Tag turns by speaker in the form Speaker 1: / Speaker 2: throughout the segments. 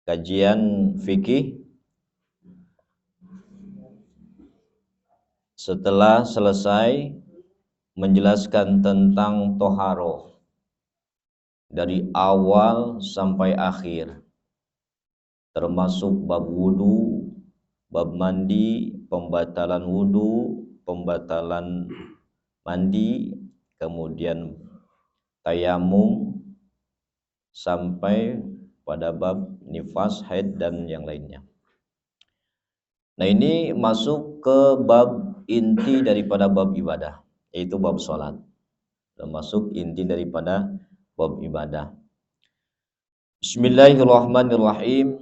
Speaker 1: kajian fikih setelah selesai menjelaskan tentang toharoh dari awal sampai akhir, termasuk bab wudu, bab mandi, pembatalan wudu, pembatalan mandi, kemudian tayamum, sampai pada bab nifas, haid, dan yang lainnya. Nah, ini masuk ke bab inti daripada bab ibadah, yaitu bab sholat. Termasuk inti daripada bab ibadah. Bismillahirrahmanirrahim.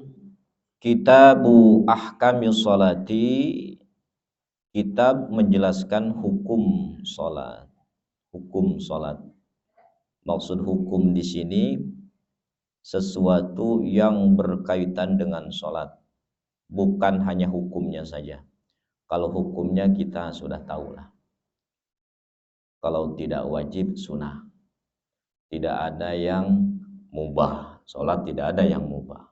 Speaker 1: Kitabu ahkamis sholati, kitab menjelaskan hukum sholat. Hukum sholat. Maksud hukum di sini sesuatu yang berkaitan dengan sholat, bukan hanya hukumnya saja. Kalau hukumnya kita sudah tahu lah. Kalau tidak wajib, sunnah. Tidak ada yang mubah. Sholat tidak ada yang mubah.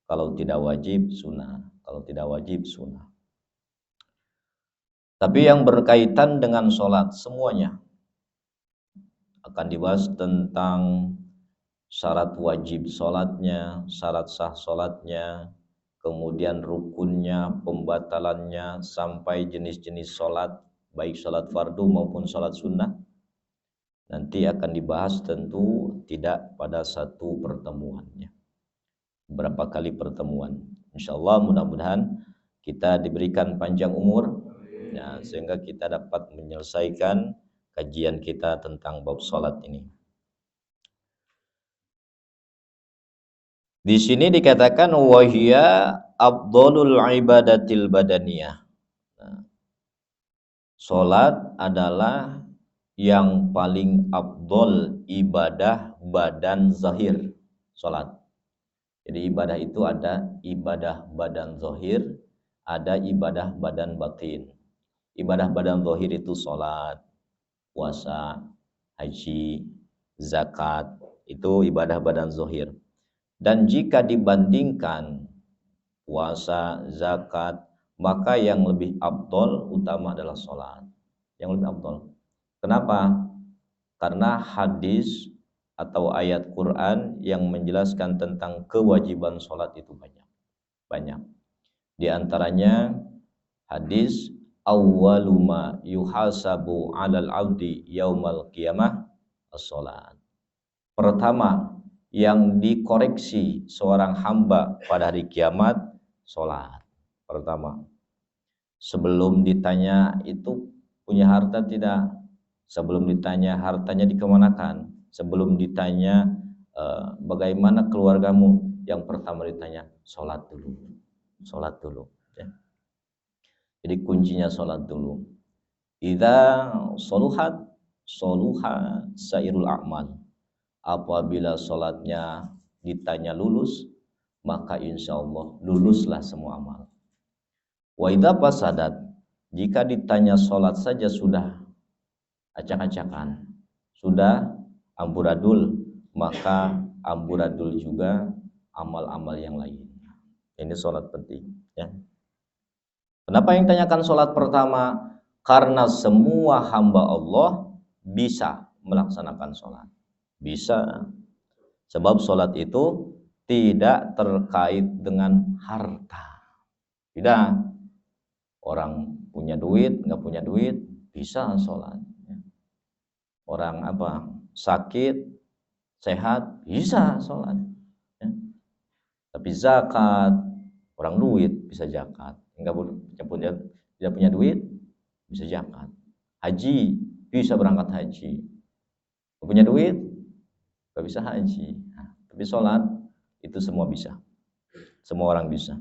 Speaker 1: Kalau tidak wajib, sunnah. Kalau tidak wajib, sunnah. Tapi yang berkaitan dengan sholat, semuanya akan dibahas tentang syarat wajib sholatnya, syarat sah sholatnya, kemudian rukunnya, pembatalannya, sampai jenis-jenis sholat, baik sholat fardu maupun sholat sunnah. Nanti akan dibahas, tentu tidak pada satu pertemuannya, berapa kali pertemuan. Insyaallah mudah-mudahan kita diberikan panjang umur ya, sehingga kita dapat menyelesaikan kajian kita tentang bab sholat ini. Di sini dikatakan wahia afdhalul ibadatil badaniyah. Nah, sholat adalah yang paling afdol ibadah badan zahir, sholat. Jadi ibadah itu ada ibadah badan zahir, ada ibadah badan batin. Ibadah badan zahir itu sholat, puasa, haji, zakat, itu ibadah badan zahir. Dan jika dibandingkan puasa, zakat, maka yang lebih afdol utama adalah sholat. Yang lebih afdol. Kenapa? Karena hadis atau ayat Quran yang menjelaskan tentang kewajiban sholat itu banyak. Di antaranya hadis awwaluma yuhasabu 'alal 'abdi yaumal qiyamah as-sholat. Pertama yang dikoreksi seorang hamba pada hari kiamat, sholat. Pertama, sebelum ditanya itu punya harta tidak, sebelum ditanya hartanya dikemanakan, sebelum ditanya bagaimana keluargamu, yang pertama ditanya sholat dulu, ya. Jadi kuncinya sholat dulu. Idza soluhat soluha sairul a'mal. Apabila sholatnya ditanya lulus, maka insya Allah luluslah semua amal. Wa idza fasadat, jika ditanya sholat saja sudah acak-acakan, sudah amburadul, maka amburadul juga amal-amal yang lain. Ini sholat penting ya. Kenapa yang tanyakan sholat pertama? Karena semua hamba Allah bisa melaksanakan sholat. Bisa. Sebab sholat itu tidak terkait dengan harta. Tidak. Orang punya duit, nggak punya duit, bisa sholat. Orang sakit, sehat, bisa sholat. Tapi zakat, orang duit bisa zakat. Tidak punya duit, bisa zakat. Haji, bisa berangkat haji. Nggak punya duit, nggak bisa haji. Tapi sholat itu semua bisa, semua orang bisa.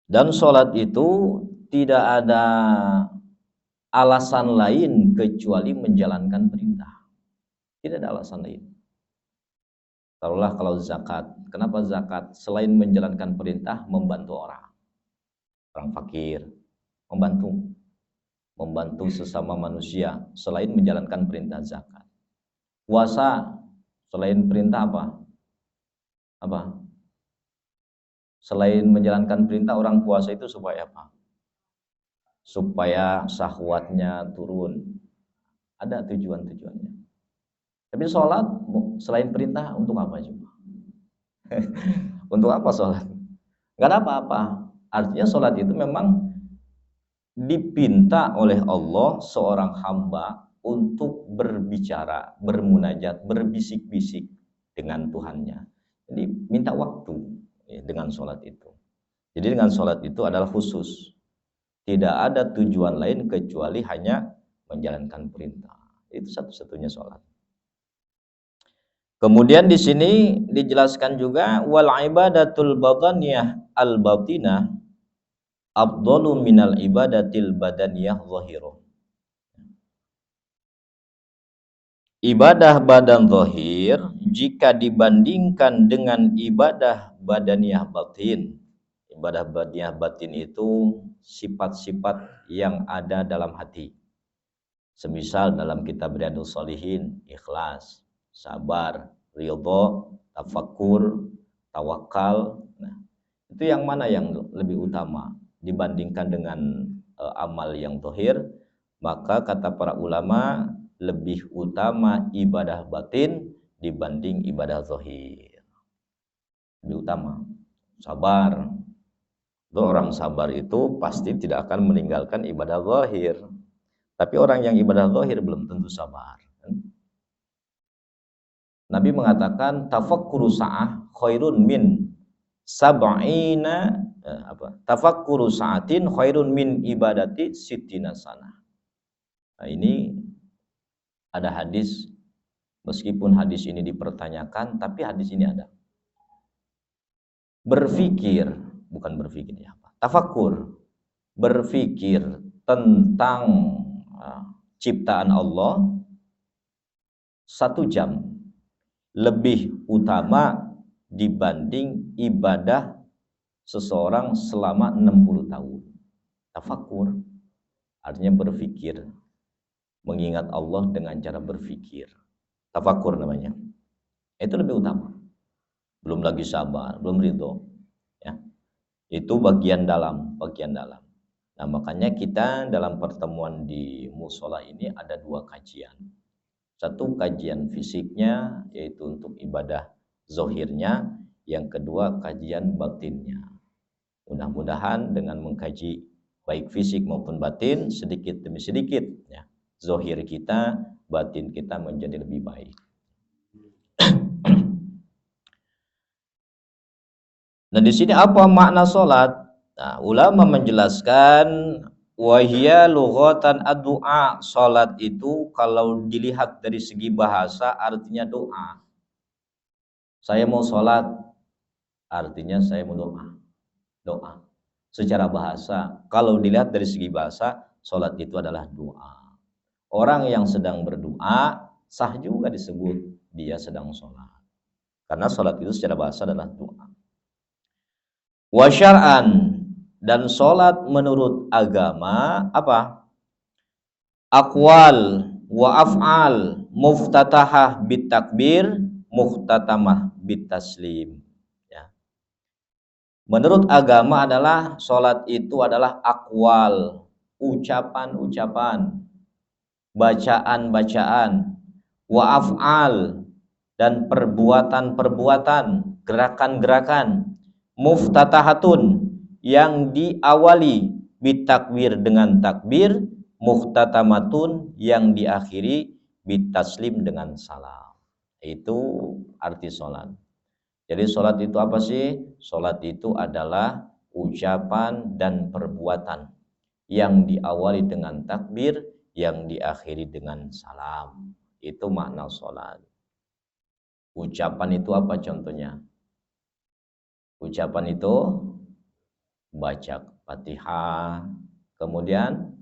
Speaker 1: Dan sholat itu tidak ada alasan lain kecuali menjalankan perintah. Tidak ada alasan lain. Taruhlah kalau zakat, kenapa zakat? Selain menjalankan perintah, membantu orang fakir, membantu sesama manusia, selain menjalankan perintah zakat. Puasa Selain perintah apa? Apa? Selain menjalankan perintah, orang puasa itu supaya apa? Supaya syahwatnya turun. Ada tujuan-tujuannya. Tapi sholat selain perintah untuk apa coba? Untuk apa sholat? Gak ada apa-apa. Artinya sholat itu memang dipinta oleh Allah seorang hamba untuk berbicara, bermunajat, berbisik-bisik dengan Tuhannya. Jadi minta waktu dengan sholat itu. Jadi dengan sholat itu adalah khusus. Tidak ada tujuan lain kecuali hanya menjalankan perintah. Itu satu-satunya sholat. Kemudian di sini dijelaskan juga wal ibadatul badaniyah al batinah afdalu minal ibadatil badaniyah zahirah. Ibadah badan zahir jika dibandingkan dengan ibadah badaniyah batin. Ibadah badaniyah batin itu sifat-sifat yang ada dalam hati. Semisal dalam kitab Riyadhus Shalihin, ikhlas, sabar, ridho, tafakkur, tawakal. Nah, itu yang mana yang lebih utama dibandingkan dengan amal yang zahir? Maka kata para ulama lebih utama ibadah batin dibanding ibadah zahir. Lebih utama. Sabar. Orang sabar itu pasti tidak akan meninggalkan ibadah zahir. Tapi orang yang ibadah zahir belum tentu sabar. Nabi mengatakan tafakkuru sa'ah khairun min sab'ina tafakkuru sa'atin khairun min ibadati sittina sanah. Nah, ini ada hadis, meskipun hadis ini dipertanyakan, tapi hadis ini ada. Berfikir, bukan berfikir ya apa? Tafakkur, berfikir tentang ciptaan Allah 1 jam lebih utama dibanding ibadah seseorang selama 60 tahun. Tafakkur artinya berfikir, mengingat Allah dengan cara berfikir. Tafakkur namanya. Itu lebih utama. Belum lagi sabar, belum ridho. Ya. Itu bagian dalam. Nah, makanya kita dalam pertemuan di musola ini ada 2 kajian. Satu kajian fisiknya, yaitu untuk ibadah zahirnya. Yang kedua kajian batinnya. Mudah-mudahan dengan mengkaji baik fisik maupun batin, sedikit demi sedikit, ya, zahir kita, batin kita menjadi lebih baik. Dan di sini apa makna sholat? Nah, ulama menjelaskan wahia lughatan ad-du'a. Sholat itu kalau dilihat dari segi bahasa artinya doa. Saya mau sholat artinya saya mau doa. Secara bahasa, kalau dilihat dari segi bahasa, sholat itu adalah doa. Orang yang sedang berdoa sah juga disebut dia sedang sholat. Karena sholat itu secara bahasa adalah doa. Wa syar'an, dan sholat menurut agama apa? Aqwal wa af'al muftatahah bit takbir mukhtatamah bit taslim. Ya. Menurut agama adalah sholat itu adalah aqwal, ucapan-ucapan, bacaan-bacaan, wa af'al, dan perbuatan-perbuatan, gerakan-gerakan, muftatahatun, yang diawali bitakbir dengan takbir, muhtatamatun, yang diakhiri bitaslim dengan salam. Itu arti sholat. Jadi sholat itu apa sih? Sholat itu adalah ucapan dan perbuatan yang diawali dengan takbir, yang diakhiri dengan salam. Itu makna sholat. Ucapan itu apa contohnya? Ucapan itu baca Fatihah, kemudian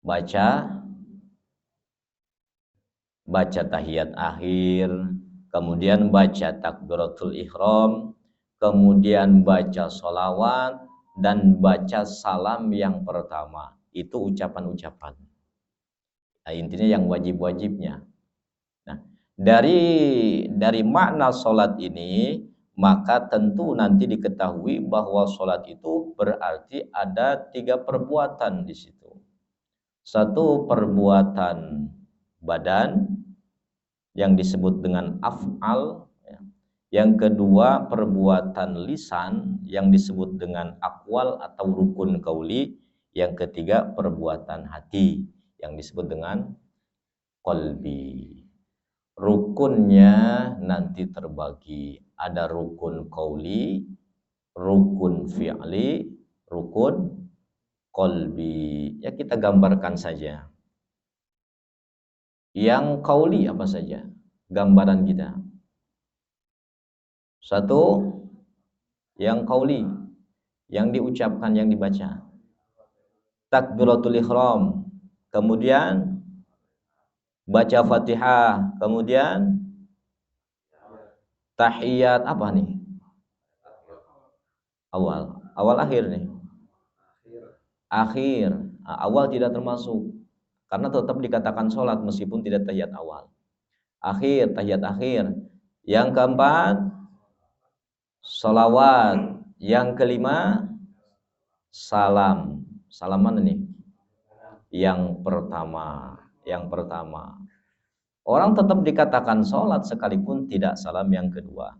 Speaker 1: baca tahiyat akhir, kemudian baca takbiratul ihram, kemudian baca sholawat, dan baca salam yang pertama. Itu ucapan-ucapan. Nah, intinya yang wajib-wajibnya. Nah, Dari makna sholat ini, maka tentu nanti diketahui bahwa sholat itu berarti ada 3 perbuatan di situ. Satu, perbuatan badan yang disebut dengan af'al. Yang kedua, perbuatan lisan yang disebut dengan akwal atau rukun qauli. Yang ketiga, perbuatan hati yang disebut dengan qalbi. Rukunnya nanti terbagi, ada rukun qauli, rukun fi'li, rukun qalbi. Ya, kita gambarkan saja. Yang qauli apa saja? Gambaran kita. Satu, yang qauli, yang diucapkan, yang dibaca. Takbiratul ihram, kemudian baca Fatihah, kemudian tahiyat apa nih? Awal akhir nih. Akhir. Nah, awal tidak termasuk karena tetap dikatakan sholat meskipun tidak tahiyat awal. Akhir, tahiyat akhir. Yang keempat, sholawat. Yang kelima, salam. Salam mana nih? Yang pertama. Orang tetap dikatakan sholat sekalipun tidak salam yang kedua.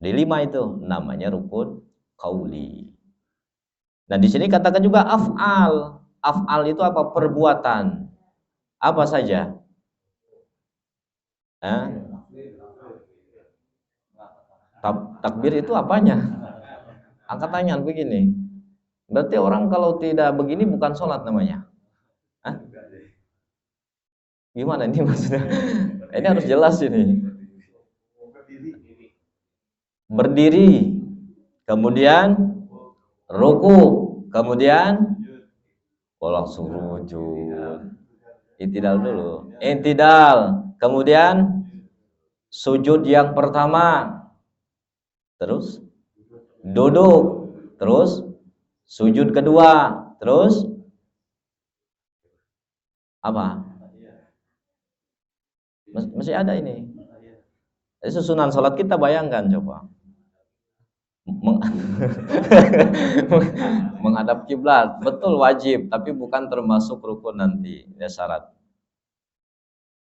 Speaker 1: Di 5 itu namanya rukun qauli. Nah, di sini katakan juga af'al. Af'al itu apa? Perbuatan. Apa saja? Takbir itu apanya? Angkat tangan begini. Berarti orang kalau tidak begini bukan sholat namanya. Hah? Gimana ini maksudnya? Ini harus jelas ini. Berdiri, kemudian ruku, kemudian langsung sujud. I'tidal dulu. I'tidal, kemudian sujud yang pertama. Terus duduk, terus sujud kedua, terus apa? Masih ada ini. Susunan sholat kita bayangkan coba. Menghadap kiblat, betul wajib, tapi bukan termasuk rukun nanti, ya syarat.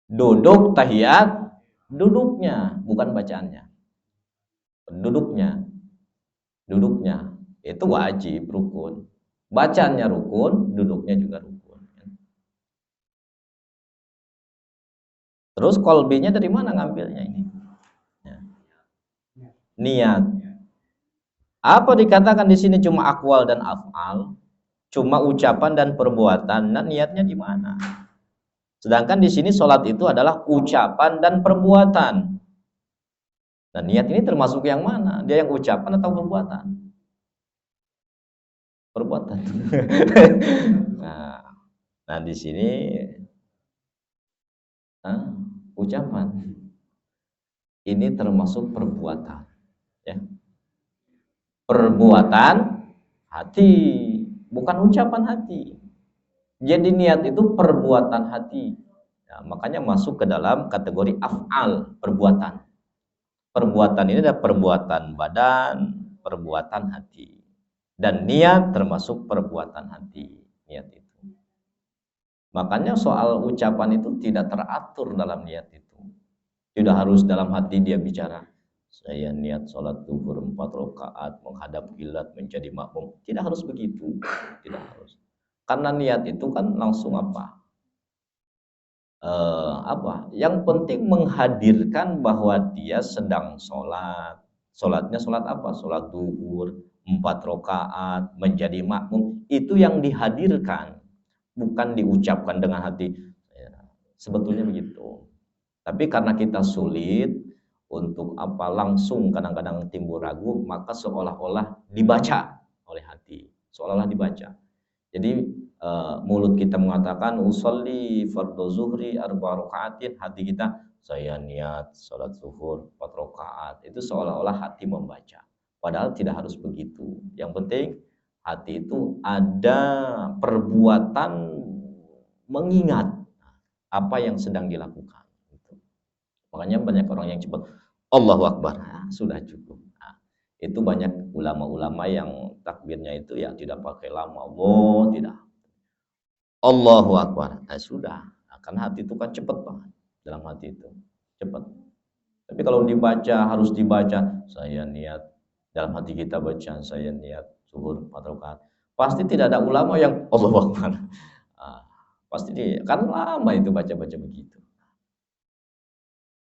Speaker 1: Duduk tahiyat, duduknya, bukan bacaannya. Duduknya itu wajib rukun. Bacaannya rukun, duduknya juga rukun. Terus qalbinya dari mana ngambilnya ini? Niat. Apa dikatakan di sini cuma akwal dan af'al, cuma ucapan dan perbuatan. Nah, niatnya di mana? Sedangkan di sini sholat itu adalah ucapan dan perbuatan. Nah, niat ini termasuk yang mana? Dia yang ucapan atau perbuatan? Perbuatan. Nah, di sini ucapan. Ini termasuk perbuatan, ya. Perbuatan hati, bukan ucapan hati. Jadi niat itu perbuatan hati. Nah, makanya masuk ke dalam kategori af'al, perbuatan. Perbuatan ini adalah perbuatan badan, perbuatan hati. Dan niat termasuk perbuatan hati, niat itu. Makanya soal ucapan itu tidak teratur dalam niat itu. Tidak harus dalam hati dia bicara, saya niat sholat zuhur 4 rakaat menghadap kiblat menjadi makmum. Tidak harus begitu, tidak harus. Karena niat itu kan langsung apa? Yang penting menghadirkan bahwa dia sedang sholat. Sholatnya sholat apa? Sholat zuhur 4 rakaat menjadi makmum. Itu yang dihadirkan, bukan diucapkan dengan hati. Sebetulnya begitu. Tapi karena kita sulit untuk langsung kadang-kadang timbul ragu, maka seolah-olah dibaca oleh hati, seolah-olah dibaca. Jadi mulut kita mengatakan usolli fardhu zuhri 4 rakaatin, hati kita saya niat salat zuhur 4 rakaat. Itu seolah-olah hati membaca. Padahal tidak harus begitu. Yang penting hati itu ada perbuatan mengingat apa yang sedang dilakukan. Makanya banyak orang yang cepat Allahu Akbar, sudah cukup. Nah, itu banyak ulama-ulama yang takbirnya itu ya tidak pakai lama, tidak. Allahu Akbar, sudah. Akan hati itu kan cepat banget dalam hati itu, cepat. Tapi kalau dibaca harus dibaca, saya niat dalam hati kita baca, saya niat zuhur 4 rakaat. Pasti tidak ada ulama yang Allahu Akbar. Pasti dia kan lama itu baca-baca begitu.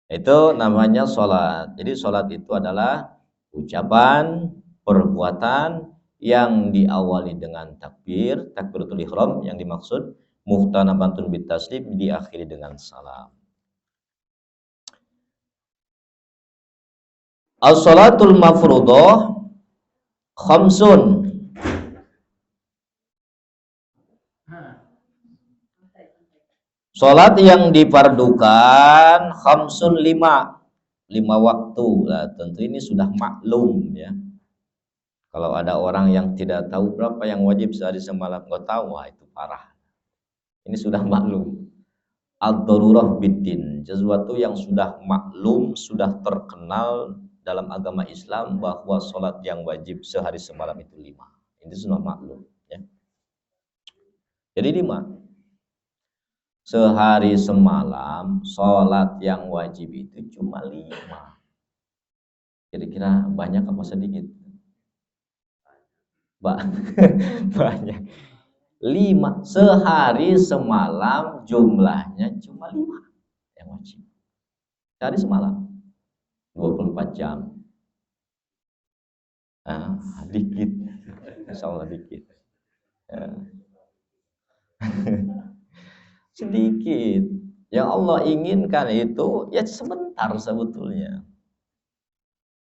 Speaker 1: Itu namanya sholat. Jadi sholat itu adalah ucapan, perbuatan yang diawali dengan takbir, takbiratul ihram yang dimaksud, muhtanabatun bitaslim, diakhiri dengan salam. As-sholatul mafruḍah khamsun. Sholat yang difardukan khamsun 5 waktu. Nah, tentu ini sudah maklum ya. Kalau ada orang yang tidak tahu berapa yang wajib sehari semalam, nggak tahu, wah itu parah. Ini sudah maklum. Ad-darurah biddin, sesuatu yang sudah maklum, sudah terkenal dalam agama Islam bahwa sholat yang wajib sehari semalam itu 5. Ini sudah maklum ya. Jadi 5. Sehari semalam sholat yang wajib itu cuma 5. Kira-kira banyak apa sedikit? Banyak. 5. Sehari semalam jumlahnya cuma 5 yang wajib. Sehari semalam 24 jam. Dikit. Insya Allah dikit. Sedikit. Yang Allah inginkan itu ya sebentar sebetulnya.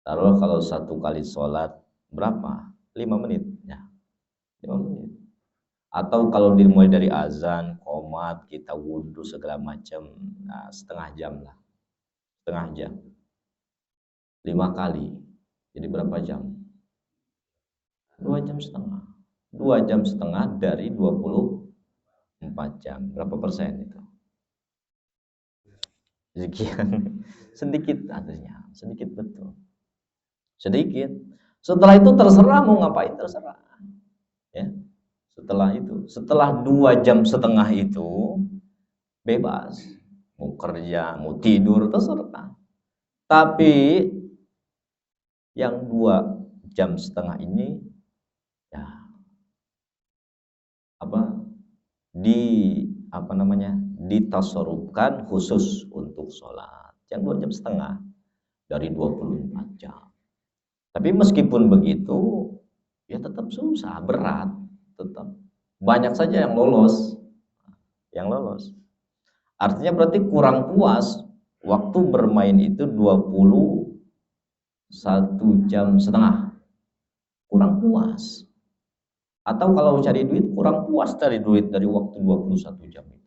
Speaker 1: Taruh kalau 1 kali sholat berapa? 5 menit ya. 5 menit. Atau kalau dimulai dari azan, qomat, kita wudhu segala macam, setengah jam lah. Setengah jam. 5 kali. Jadi berapa jam? 2 jam setengah. 2 jam setengah dari 24 jam. Berapa persen itu? Sekian. Sedikit artinya. Sedikit betul. Sedikit. Setelah itu terserah mau ngapain, terserah. Ya. Setelah 2 jam setengah itu bebas. Mau kerja, mau tidur, terserah. Tapi yang 2 jam setengah ini ya ditasarrufkan khusus untuk sholat. Yang 2 jam setengah dari 24 jam. Tapi meskipun begitu ya tetap susah, berat, tetap banyak saja yang lolos. Artinya berarti kurang puas. Waktu bermain itu 21 jam setengah. Kurang puas. Atau kalau cari duit kurang puas dari waktu 21 jam itu.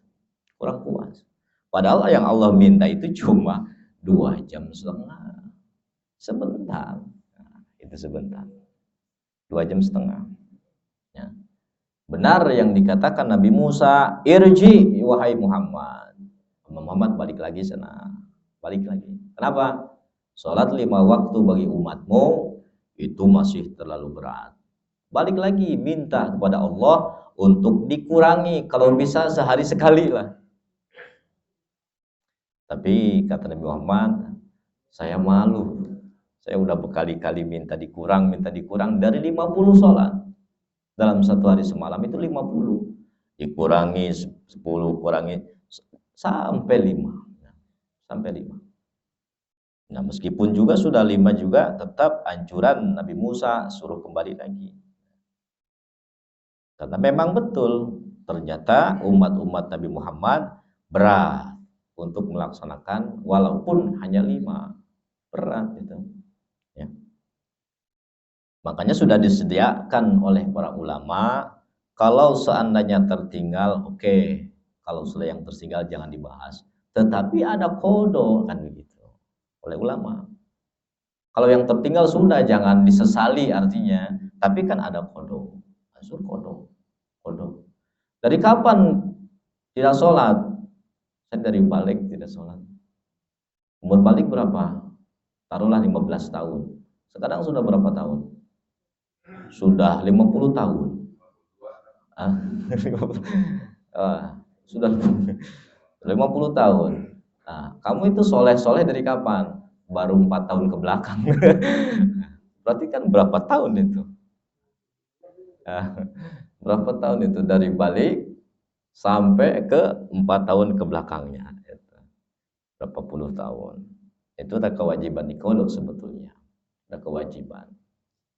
Speaker 1: Kurang puas. Padahal yang Allah minta itu cuma 2 jam setengah. Sebentar. Itu sebentar. 2 jam setengah. Ya. Benar yang dikatakan Nabi Musa, irji wahai Muhammad. Muhammad balik lagi sana. Balik lagi. Kenapa? Sholat 5 waktu bagi umatmu itu masih terlalu berat. Balik lagi minta kepada Allah untuk dikurangi, kalau bisa sehari sekali lah. Tapi kata Nabi Muhammad, saya malu. Saya udah berkali-kali minta dikurang dari 50 sholat. Dalam 1 hari semalam itu 50. Dikurangi 10, kurangi sampai 5. Sampai 5. Nah, meskipun juga sudah 5 juga tetap anjuran Nabi Musa suruh kembali lagi. Karena memang betul ternyata umat-umat Nabi Muhammad berat untuk melaksanakan walaupun hanya 5. Berat itu. Ya. Makanya sudah disediakan oleh para ulama kalau seandainya tertinggal, oke. Kalau sudah yang tertinggal jangan dibahas. Tetapi ada kodo kan begitu oleh ulama. Kalau yang tertinggal sudah jangan disesali artinya, tapi kan ada kodo. Maksud kodo. Dari kapan tidak sholat? Saya dari balik tidak sholat. Umur balik berapa? Taruhlah 15 tahun. Sekarang sudah berapa tahun? Sudah 50 tahun. Ah, sudah 50 tahun. Nah, kamu itu soleh-soleh dari kapan? Baru 4 tahun ke belakang. Berarti kan berapa tahun itu? Berapa tahun itu dari balik sampai ke 4 tahun ke belakangnya? Berapa puluh tahun? Itu ada kewajiban di kodok sebetulnya. Ada kewajiban.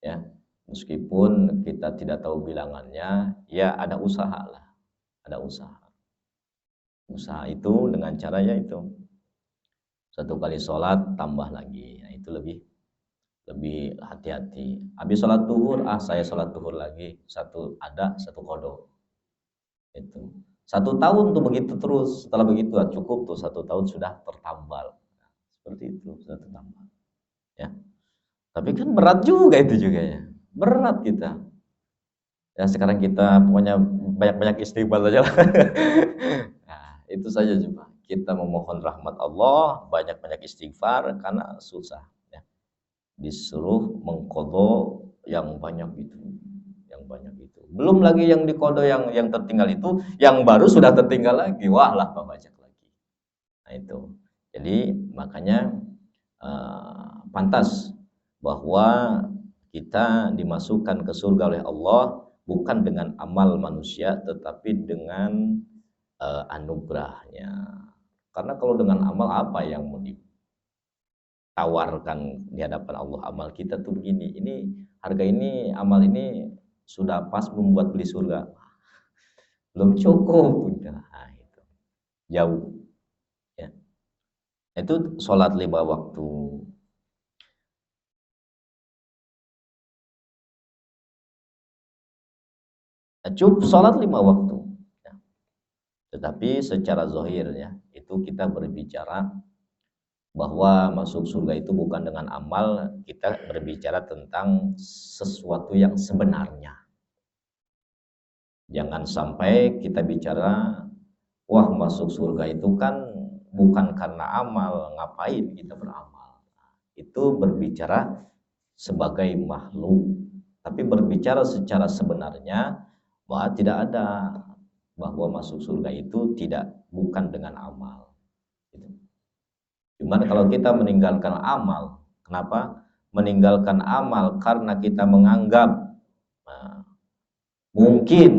Speaker 1: Ya, meskipun kita tidak tahu bilangannya, ya ada usaha lah. Ada usaha. Usaha itu dengan cara yaitu 1 kali sholat tambah lagi. Nah, itu lebih hati-hati. Habis sholat duhur, saya sholat duhur lagi. Satu kodok. Itu 1 tahun tuh begitu terus. Setelah begitu cukup tuh 1 tahun sudah tertambal. Seperti itu sudah tertambal. Ya. Tapi kan berat juga itu juga ya. Berat kita. Ya sekarang kita pokoknya banyak-banyak istighfar saja lah. Nah, itu saja coba. Kita memohon rahmat Allah, banyak-banyak istighfar karena susah ya. Disuruh mengqadha yang banyak itu. Yang banyak itu. Belum lagi yang diqadha yang tertinggal itu, yang baru sudah tertinggal lagi. Wah lah banyak lagi. Nah, itu. Jadi makanya pantas bahwa kita dimasukkan ke surga oleh Allah bukan dengan amal manusia tetapi dengan anugerahnya. Karena kalau dengan amal apa yang mau ditawarkan di hadapan Allah? Amal kita tuh begini, ini harga ini, amal ini sudah pas membuat beli surga. Belum cukup. Nah, itu. Jauh. Ya. Itu sholat 5 waktu. Cukup sholat 5 waktu. Ya. Tetapi secara zahir ya, itu kita berbicara bahwa masuk surga itu bukan dengan amal, kita berbicara tentang sesuatu yang sebenarnya. Jangan sampai kita bicara, wah masuk surga itu kan bukan karena amal, ngapain kita beramal. Itu berbicara sebagai makhluk. Tapi berbicara secara sebenarnya, bahwa tidak ada bahwa masuk surga itu bukan dengan amal. Cuman kalau kita meninggalkan amal, kenapa? Meninggalkan amal karena kita menganggap mungkin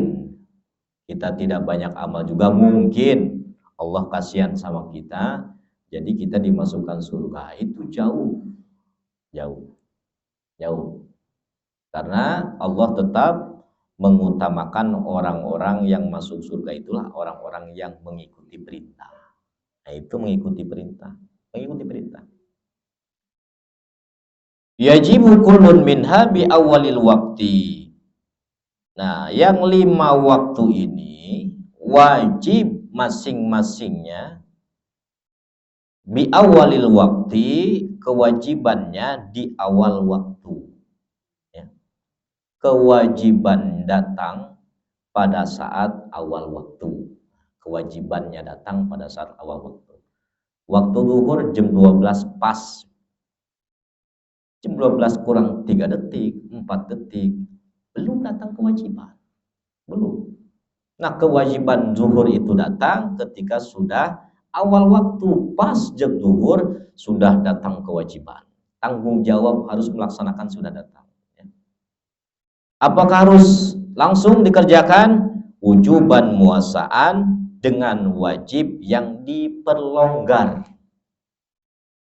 Speaker 1: kita tidak banyak amal juga, mungkin Allah kasihan sama kita, jadi kita dimasukkan surga. Itu jauh. Karena Allah tetap mengutamakan orang-orang yang masuk surga itulah orang-orang yang mengikuti perintah. Nah, itu mengikuti perintah. Yajibu kullun minha bi awalil waktu. Nah, yang 5 waktu ini wajib masing-masingnya bi awalil waktu, kewajibannya di awal waktu. Kewajiban datang pada saat awal waktu. Kewajibannya datang pada saat awal waktu. Waktu zuhur jam 12 pas. Jam 12 kurang 3 detik, 4 detik. Belum datang kewajiban. Belum. Nah, kewajiban zuhur itu datang ketika sudah awal waktu. Pas jam zuhur sudah datang kewajiban. Tanggung jawab harus melaksanakan sudah datang. Apakah harus langsung dikerjakan? Wujuban muasaan dengan wajib yang diperlonggar.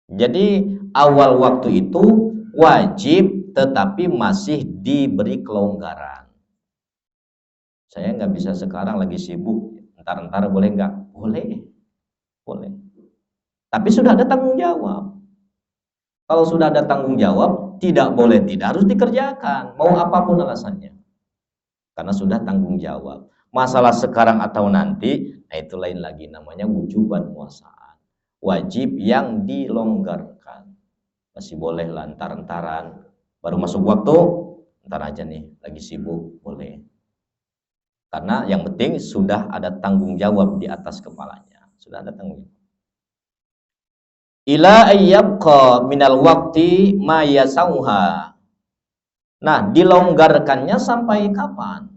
Speaker 1: Jadi awal waktu itu wajib tetapi masih diberi kelonggaran. Saya nggak bisa sekarang lagi sibuk, entar boleh nggak? Boleh. Tapi sudah ada tanggung jawab. Kalau sudah ada tanggung jawab, tidak boleh tidak harus dikerjakan, mau apapun alasannya. Karena sudah tanggung jawab. Masalah sekarang atau nanti, nah itu lain lagi, namanya wujuban muasaan. Wajib yang dilonggarkan. Masih boleh lantar-lantaran, baru masuk waktu, ntar aja nih, lagi sibuk, boleh. Karena yang penting sudah ada tanggung jawab di atas kepalanya. Sudah ada tanggung jawab. ila ayyabqa minal waqti ma yasauha. Nah, dilonggarkannya sampai kapan?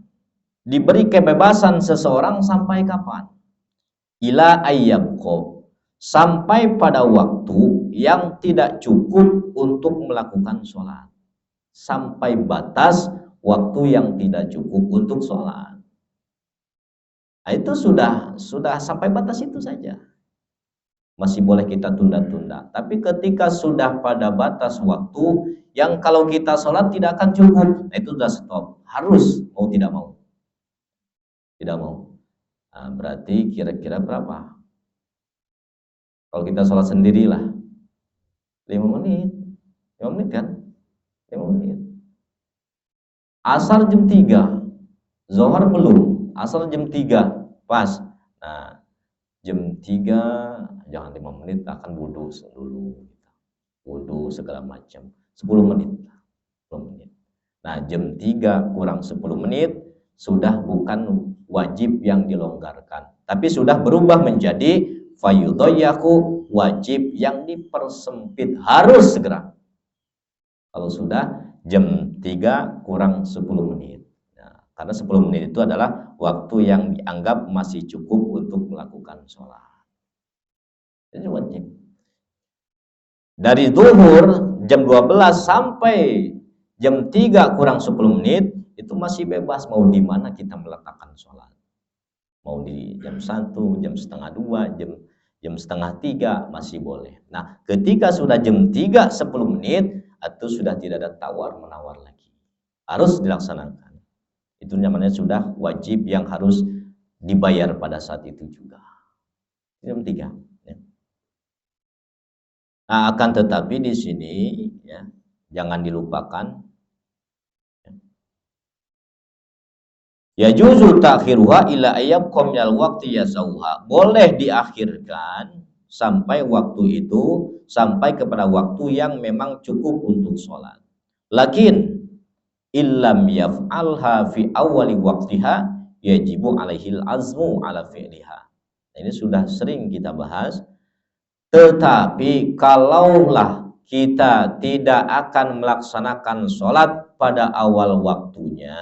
Speaker 1: Diberi kebebasan seseorang sampai kapan? Ila ayyabqa, sampai pada waktu yang tidak cukup untuk melakukan sholat. Sampai batas waktu yang tidak cukup untuk sholat. Nah, itu sudah sampai batas itu saja. Masih boleh kita tunda-tunda. Tapi ketika sudah pada batas waktu yang kalau kita sholat tidak akan cukup, nah itu sudah stop. Harus, mau tidak mau. Tidak mau. Nah, berarti kira-kira berapa? Kalau kita sholat sendirilah 5 menit. 5 menit kan? 5 menit. Asar jam 3. Zohar belum. Asar jam 3. Pas. Nah, jam 3 jangan 5 menit, akan wudhu dulu. Wudhu segala macam. 10 menit. 10 menit. Nah, jam 3 kurang 10 menit sudah bukan wajib yang dilonggarkan, tapi sudah berubah menjadi fayudayyaku, wajib yang dipersempit, harus segera. Kalau sudah jam 3 kurang 10 menit. Nah, karena 10 menit itu adalah waktu yang dianggap masih cukup untuk melakukan sholat. Itu wajib. Dari zuhur jam 12 sampai jam 3 kurang 10 menit itu masih bebas mau di mana kita meletakkan sholat. Mau di jam 1, jam setengah 2, jam setengah 3 masih boleh. Nah, ketika sudah jam 3 10 menit itu sudah tidak ada tawar-menawar lagi. Harus dilaksanakan. Itu namanya sudah wajib yang harus dibayar pada saat itu juga. Jam 3. Ya. Nah, akan tetapi di sini ya, jangan dilupakan ya juzu ta'khiruha ila ayyabqa minal waqti yasauha. Boleh diakhirkan sampai waktu itu, sampai kepada waktu yang memang cukup untuk sholat. Lakin illam yaf'alha fi awali waqtiha yajibu alaihil azmu ala fi'liha. Ini sudah sering kita bahas. Tetapi kalaulah kita tidak akan melaksanakan sholat pada awal waktunya,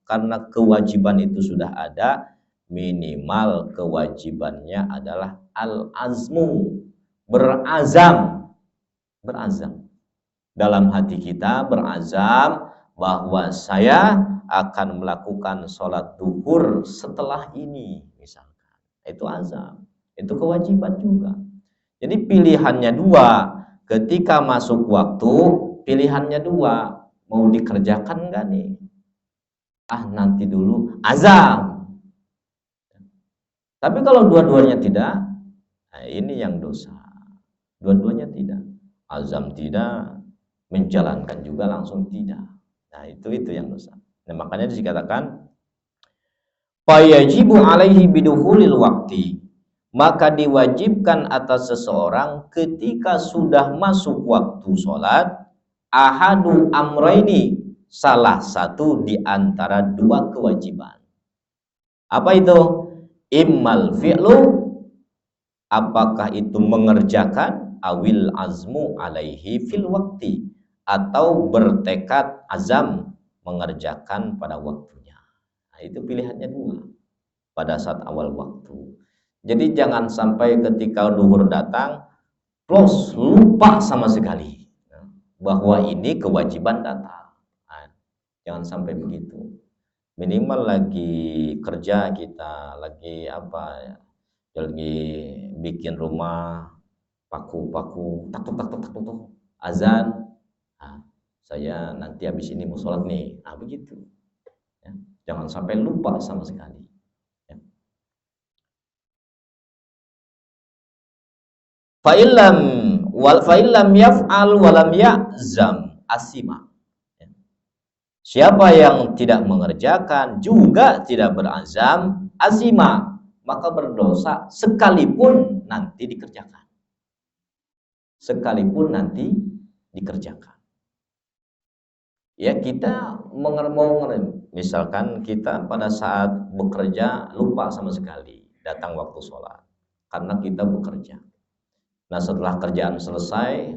Speaker 1: karena kewajiban itu sudah ada, minimal kewajibannya adalah al-azmu, berazam. Dalam hati kita berazam bahwa saya akan melakukan sholat duhur setelah ini, misalkan. Itu azam, itu kewajiban juga. Jadi pilihannya dua, ketika masuk waktu pilihannya dua, mau dikerjakan enggak nih? Nanti dulu, azam. Tapi kalau dua-duanya tidak, nah ini yang dosa. Dua-duanya tidak, azam tidak, menjalankan juga langsung tidak. Nah itu yang dosa. Nah makanya dikatakan fayajibu alaihi bidukhulil waqti, maka diwajibkan atas seseorang ketika sudah masuk waktu sholat, ahadu amraini, salah satu di antara dua kewajiban. Apa itu? Immal fi'lu, apakah itu mengerjakan, awil azmu alaihi fil wakti, atau bertekad azam mengerjakan pada waktunya. Nah, itu pilihannya dua pada saat awal waktu. Jadi jangan sampai ketika duhur datang plus lupa sama sekali bahwa ini kewajiban datang. Jangan sampai begitu. Minimal lagi kerja kita, lagi apa ya, lagi bikin rumah, paku-paku, tak-tuk, azan. Nah, saya nanti habis ini mau sholat nih. Nah begitu. Ya, jangan sampai lupa sama sekali. Ya. Fa'ilam yaf'al walam ya'zam asima. Siapa yang tidak mengerjakan juga tidak berazam, azima, maka berdosa sekalipun nanti dikerjakan. Sekalipun nanti dikerjakan. Ya kita mau misalkan kita pada saat bekerja lupa sama sekali datang waktu sholat karena kita bekerja. Nah setelah kerjaan selesai,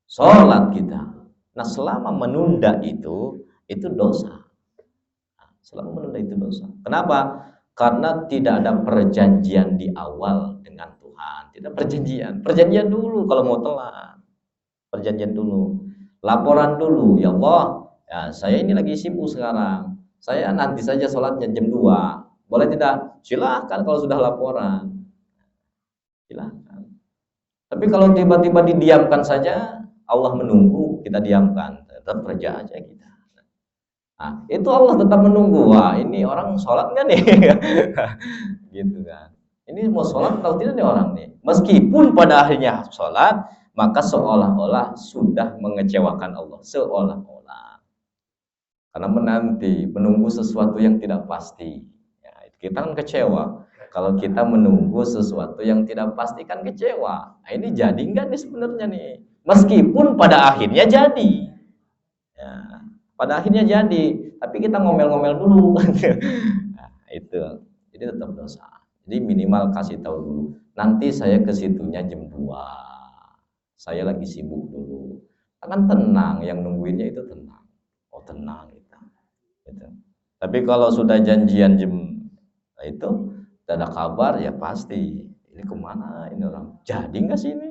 Speaker 1: sholat kita. Nah selama menunda itu dosa. Selama menunda itu dosa. Kenapa? Karena tidak ada perjanjian di awal dengan Tuhan. Tidak perjanjian. Perjanjian dulu kalau mau telat. Perjanjian dulu. Laporan dulu. Ya Allah, ya, saya ini lagi sibuk sekarang. Saya nanti saja sholatnya jam 2. Boleh tidak? Silahkan kalau sudah laporan. Silahkan. Tapi kalau tiba-tiba didiamkan saja, Allah menunggu, kita diamkan. Tetap kerja aja kita. Nah, itu Allah tetap menunggu. Wah, ini orang sholat nggak nih? Gitu kan. Ini mau sholat atau tidak nih orang nih? Meskipun pada akhirnya sholat, maka seolah-olah sudah mengecewakan Allah. Seolah-olah. Karena menanti, menunggu sesuatu yang tidak pasti. Ya, kita kan kecewa. Kalau kita menunggu sesuatu yang tidak pasti kan kecewa. Nah, ini jadi nggak nih sebenarnya nih? Meskipun pada akhirnya jadi. Ya, pada akhirnya jadi, tapi kita ngomel-ngomel dulu. Nah, itu. Jadi tetap dosa. Jadi minimal kasih tahu dulu. Nanti saya ke situnya jam 2. Saya lagi sibuk dulu. Kan tenang, yang nungguinnya itu tenang. Oh, tenang kita. Gitu. Tapi kalau sudah janjian jam itu tidak ada kabar, ya pasti ini kemana ini orang, jadi nggak sih ini?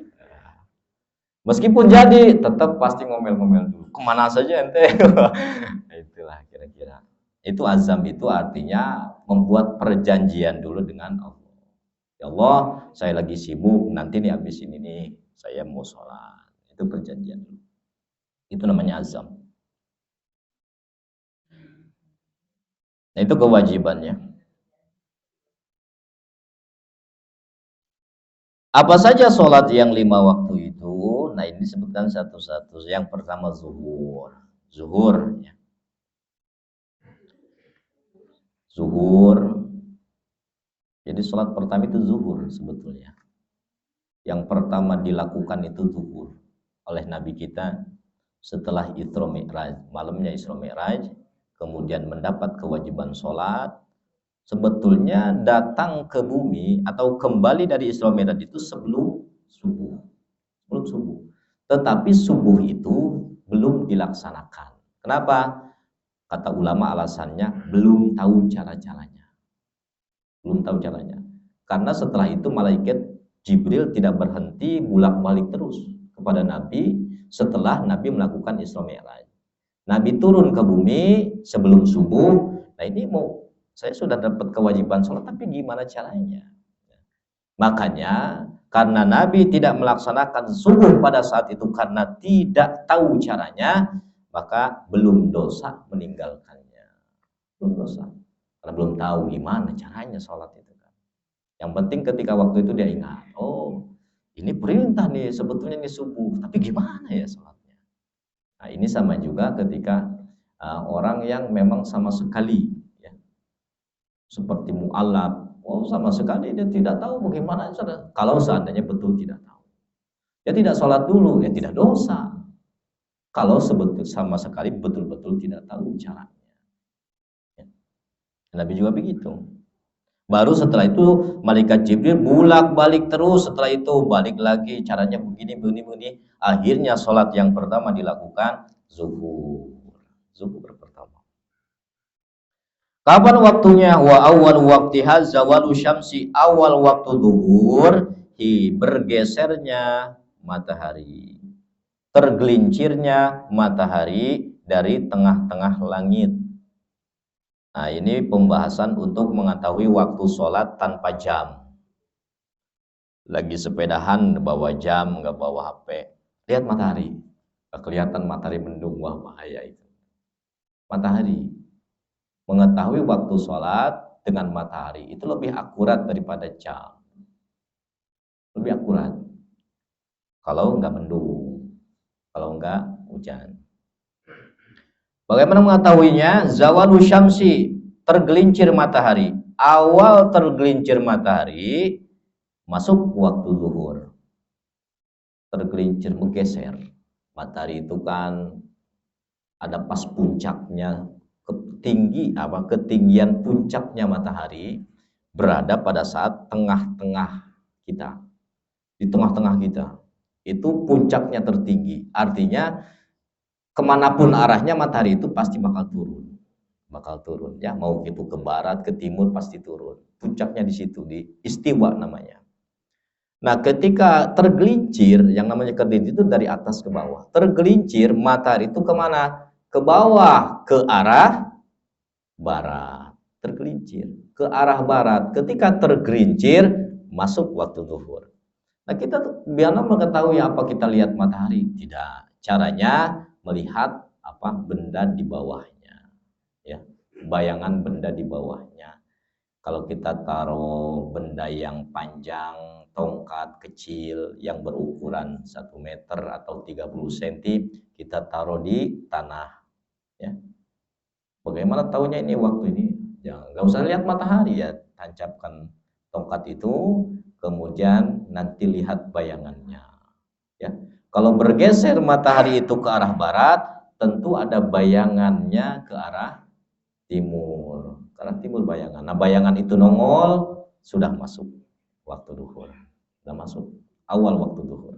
Speaker 1: Meskipun jadi, tetap pasti ngomel-ngomel dulu. Kemana saja ente? Itulah kira-kira. Itu azam, itu artinya membuat perjanjian dulu dengan Allah. Ya Allah, saya lagi sibuk, nanti nih habis ini nih, saya mau sholat. Itu perjanjian dulu. Itu namanya azam. Nah, itu kewajibannya. Apa saja sholat yang 5 waktu itu? Nah, ini disebutkan satu-satu. Yang pertama zuhur. Zuhur. Ya. Zuhur. Jadi sholat pertama itu zuhur sebetulnya. Yang pertama dilakukan itu zuhur oleh Nabi kita setelah Isra Mi'raj. Malamnya Isra Mi'raj. Kemudian mendapat kewajiban sholat. Sebetulnya datang ke bumi atau kembali dari Isra Mi'raj itu sebelum subuh. Sebelum subuh. Tetapi subuh itu belum dilaksanakan. Kenapa? Kata ulama alasannya belum tahu cara-caranya. Belum tahu caranya. Karena setelah itu malaikat Jibril tidak berhenti bolak-balik terus kepada Nabi setelah Nabi melakukan Isra Mi'raj. Nabi turun ke bumi sebelum subuh. Nah, ini saya sudah dapat kewajiban sholat, tapi gimana caranya? Makanya karena Nabi tidak melaksanakan subuh pada saat itu karena tidak tahu caranya, maka belum dosa meninggalkannya. Belum dosa. Karena belum tahu gimana caranya sholat itu kan. Yang penting ketika waktu itu dia ingat, oh ini perintah nih sebetulnya ini subuh, tapi gimana ya sholatnya? Nah, ini sama juga ketika orang yang memang sama sekali seperti mu'alaf, sama sekali dia tidak tahu bagaimana. Kalau seandainya betul tidak tahu, dia tidak sholat dulu, ya tidak dosa. Kalau sama sekali betul-betul tidak tahu caranya. Nabi juga begitu. Baru setelah itu malaikat Jibril bolak-balik terus, setelah itu balik lagi caranya begini. Akhirnya sholat yang pertama dilakukan zuhur. Zuhur pertama. Kapan waktunya? Wa awal waktiha zawalu syamsi, awal waktu zuhur bergesernya matahari, tergelincirnya matahari dari tengah-tengah langit. Nah, ini pembahasan untuk mengetahui waktu sholat tanpa jam. Lagi sepedahan bawa jam, nggak bawa HP, lihat matahari, kelihatan matahari mendung, wah bahaya itu. Matahari, mengetahui waktu sholat dengan matahari itu lebih akurat daripada jam. Lebih akurat. Kalau nggak mendung, kalau nggak hujan. Bagaimana mengetahuinya? Zawalu syamsi, tergelincir matahari. Awal tergelincir matahari masuk waktu zuhur. Tergelincir, menggeser. Matahari itu kan ada pas puncaknya. Ketinggian puncaknya matahari berada pada saat tengah-tengah kita. di tengah-tengah kita. Itu puncaknya tertinggi. Artinya kemanapun arahnya matahari itu pasti bakal turun ya, mau itu ke barat ke timur pasti turun. Puncaknya di situ, di istiwa namanya. Nah, ketika tergelincir, yang namanya tergelincir itu dari atas ke bawah. Tergelincir, matahari itu kemana? Ke bawah, ke arah barat. Tergelincir ke arah barat. Ketika tergelincir, masuk waktu zuhur. Nah, kita biar mengetahui apa kita lihat matahari? Tidak. Caranya melihat apa benda di bawahnya, ya, bayangan benda di bawahnya. Kalau kita taruh benda yang panjang, tongkat kecil yang berukuran 1 meter atau 30 cm, kita taruh di tanah, ya. Bagaimana tahunya ini waktu ini? Ya, nggak usah lihat matahari ya, tancapkan tongkat itu, kemudian nanti lihat bayangannya, ya. Kalau bergeser matahari itu ke arah barat, tentu ada bayangannya ke arah timur. Karena timur bayangan. Nah, bayangan itu nongol, sudah masuk waktu duhur. Sudah masuk awal waktu duhur.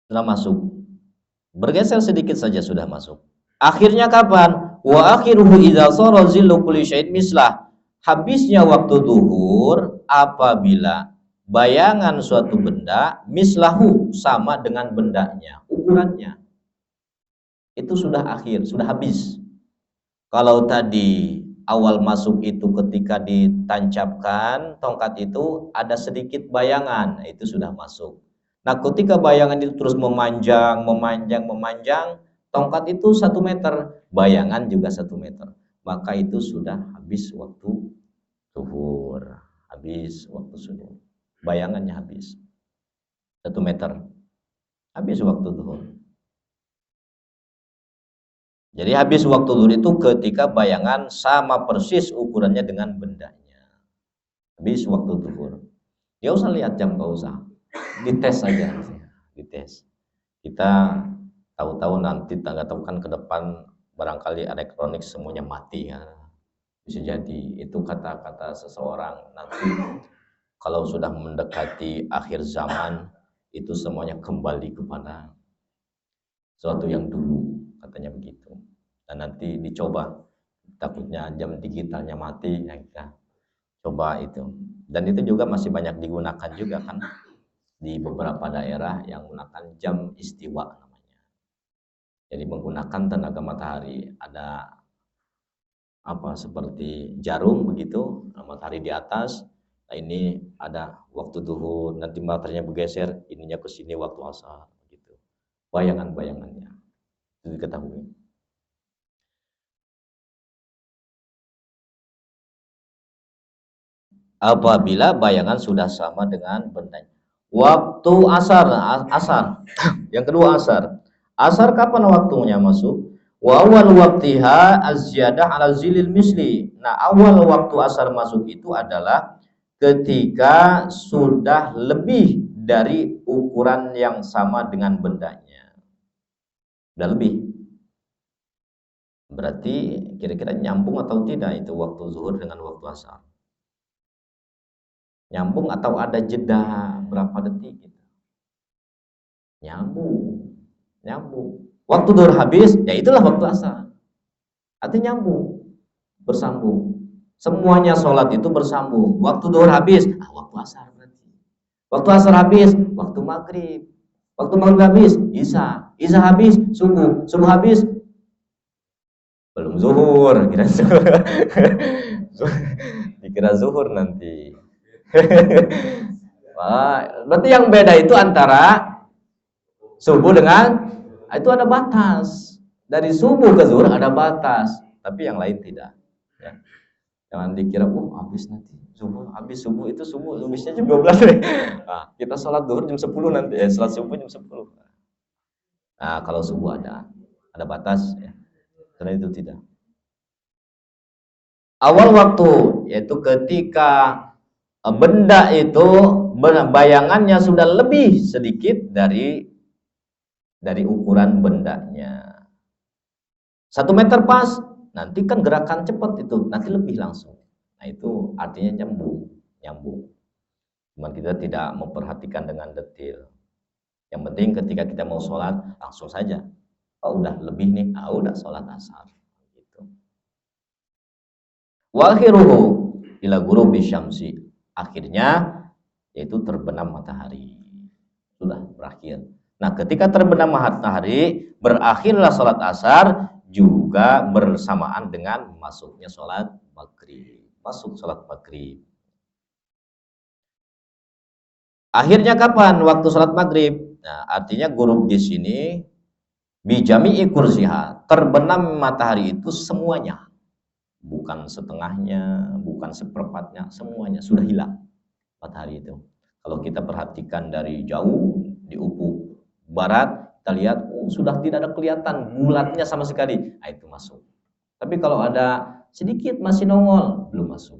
Speaker 1: Sudah masuk. Bergeser sedikit saja sudah masuk. Akhirnya kapan? Wa akhiruhu idza shara zillu kulli syai'in mislah. Habisnya waktu duhur apabila bayangan suatu benda mislahu sama dengan bendanya, ukurannya. Itu sudah akhir, sudah habis. Kalau tadi awal masuk itu ketika ditancapkan tongkat itu ada sedikit bayangan, itu sudah masuk. Nah, ketika bayangan itu terus memanjang, tongkat itu 1 meter, bayangan juga 1 meter. Maka itu sudah habis waktu zuhur, habis waktu zuhur. Bayangannya habis 1 meter, habis waktu zuhur. Jadi habis waktu zuhur itu ketika bayangan sama persis ukurannya dengan bendanya. Habis waktu zuhur. Gak usah lihat jam, gak usah. Dites saja, dites. Kita tahu-tahu nanti nggak tahu kan ke depan barangkali elektronik semuanya mati ya. Bisa jadi itu kata-kata seseorang nanti kalau sudah mendekati akhir zaman itu semuanya kembali kepada sesuatu yang dulu, katanya begitu. Dan nanti dicoba, takutnya jam digitalnya mati, ya kita coba itu. Dan itu juga masih banyak digunakan juga kan di beberapa daerah yang menggunakan jam istiwa namanya. Jadi menggunakan tenaga matahari, ada apa seperti jarum begitu, matahari di atas. Nah, ini ada waktu duhur, nanti materinya bergeser, ininya ke sini waktu asar gitu. Bayangan-bayangannya itu diketahui. Apabila bayangan sudah sama dengan bendanya. Waktu asar, asar. Yang kedua asar. Asar kapan waktunya masuk? Wa awal waqtiha az-ziyadah ala zilil misli. Nah, awal waktu asar masuk itu adalah ketika sudah lebih dari ukuran yang sama dengan bendanya. Sudah lebih. Berarti kira-kira nyambung atau tidak itu waktu zuhur dengan waktu asar? Nyambung atau ada jeda berapa detik gitu? Nyambung. Waktu zuhur habis, ya itulah waktu asar. Artinya nyambung, bersambung. Semuanya sholat itu bersambung. Waktu zuhur habis, waktu asar berarti. Waktu asar habis, waktu maghrib. Waktu maghrib habis, isya. Isya habis, subuh. Subuh habis, belum zuhur. Kira zuhur. Dikira zuhur nanti. Berarti yang beda itu antara subuh dengan itu ada batas. Dari subuh ke zuhur ada batas, tapi yang lain tidak. Ya. Jangan dikira, habis nanti subuh, habis subuh itu subuh, habisnya jam 12. Nah, kita sholat zuhur jam 10 nanti, sholat subuh jam 10. Nah, kalau subuh ada batas, ya. Karena itu tidak. Awal waktu yaitu ketika benda itu bayangannya sudah lebih sedikit dari ukuran bendanya. 1 meter pas, nanti kan gerakan cepat itu, nanti lebih langsung. Nah, itu artinya nyambung. Cuman kita tidak memperhatikan dengan detail. Yang penting ketika kita mau sholat langsung saja. Oh udah lebih nih, udah sholat asar. Gitu. Wa akhiruhu ila ghurubi syamsi. Akhirnya yaitu terbenam matahari. Sudah berakhir. Nah, ketika terbenam matahari, berakhirlah sholat asar juga bersamaan dengan masuknya sholat maghrib. Masuk sholat maghrib. Akhirnya kapan waktu sholat maghrib? Nah, artinya ghurub di sini bijami'i kursiha, terbenam matahari itu semuanya, bukan setengahnya, bukan seperempatnya, semuanya sudah hilang matahari itu. Kalau kita perhatikan dari jauh di ufuk barat, kita lihat sudah tidak ada kelihatan bulatnya sama sekali. Nah, itu masuk. Tapi kalau ada sedikit masih nongol, belum masuk.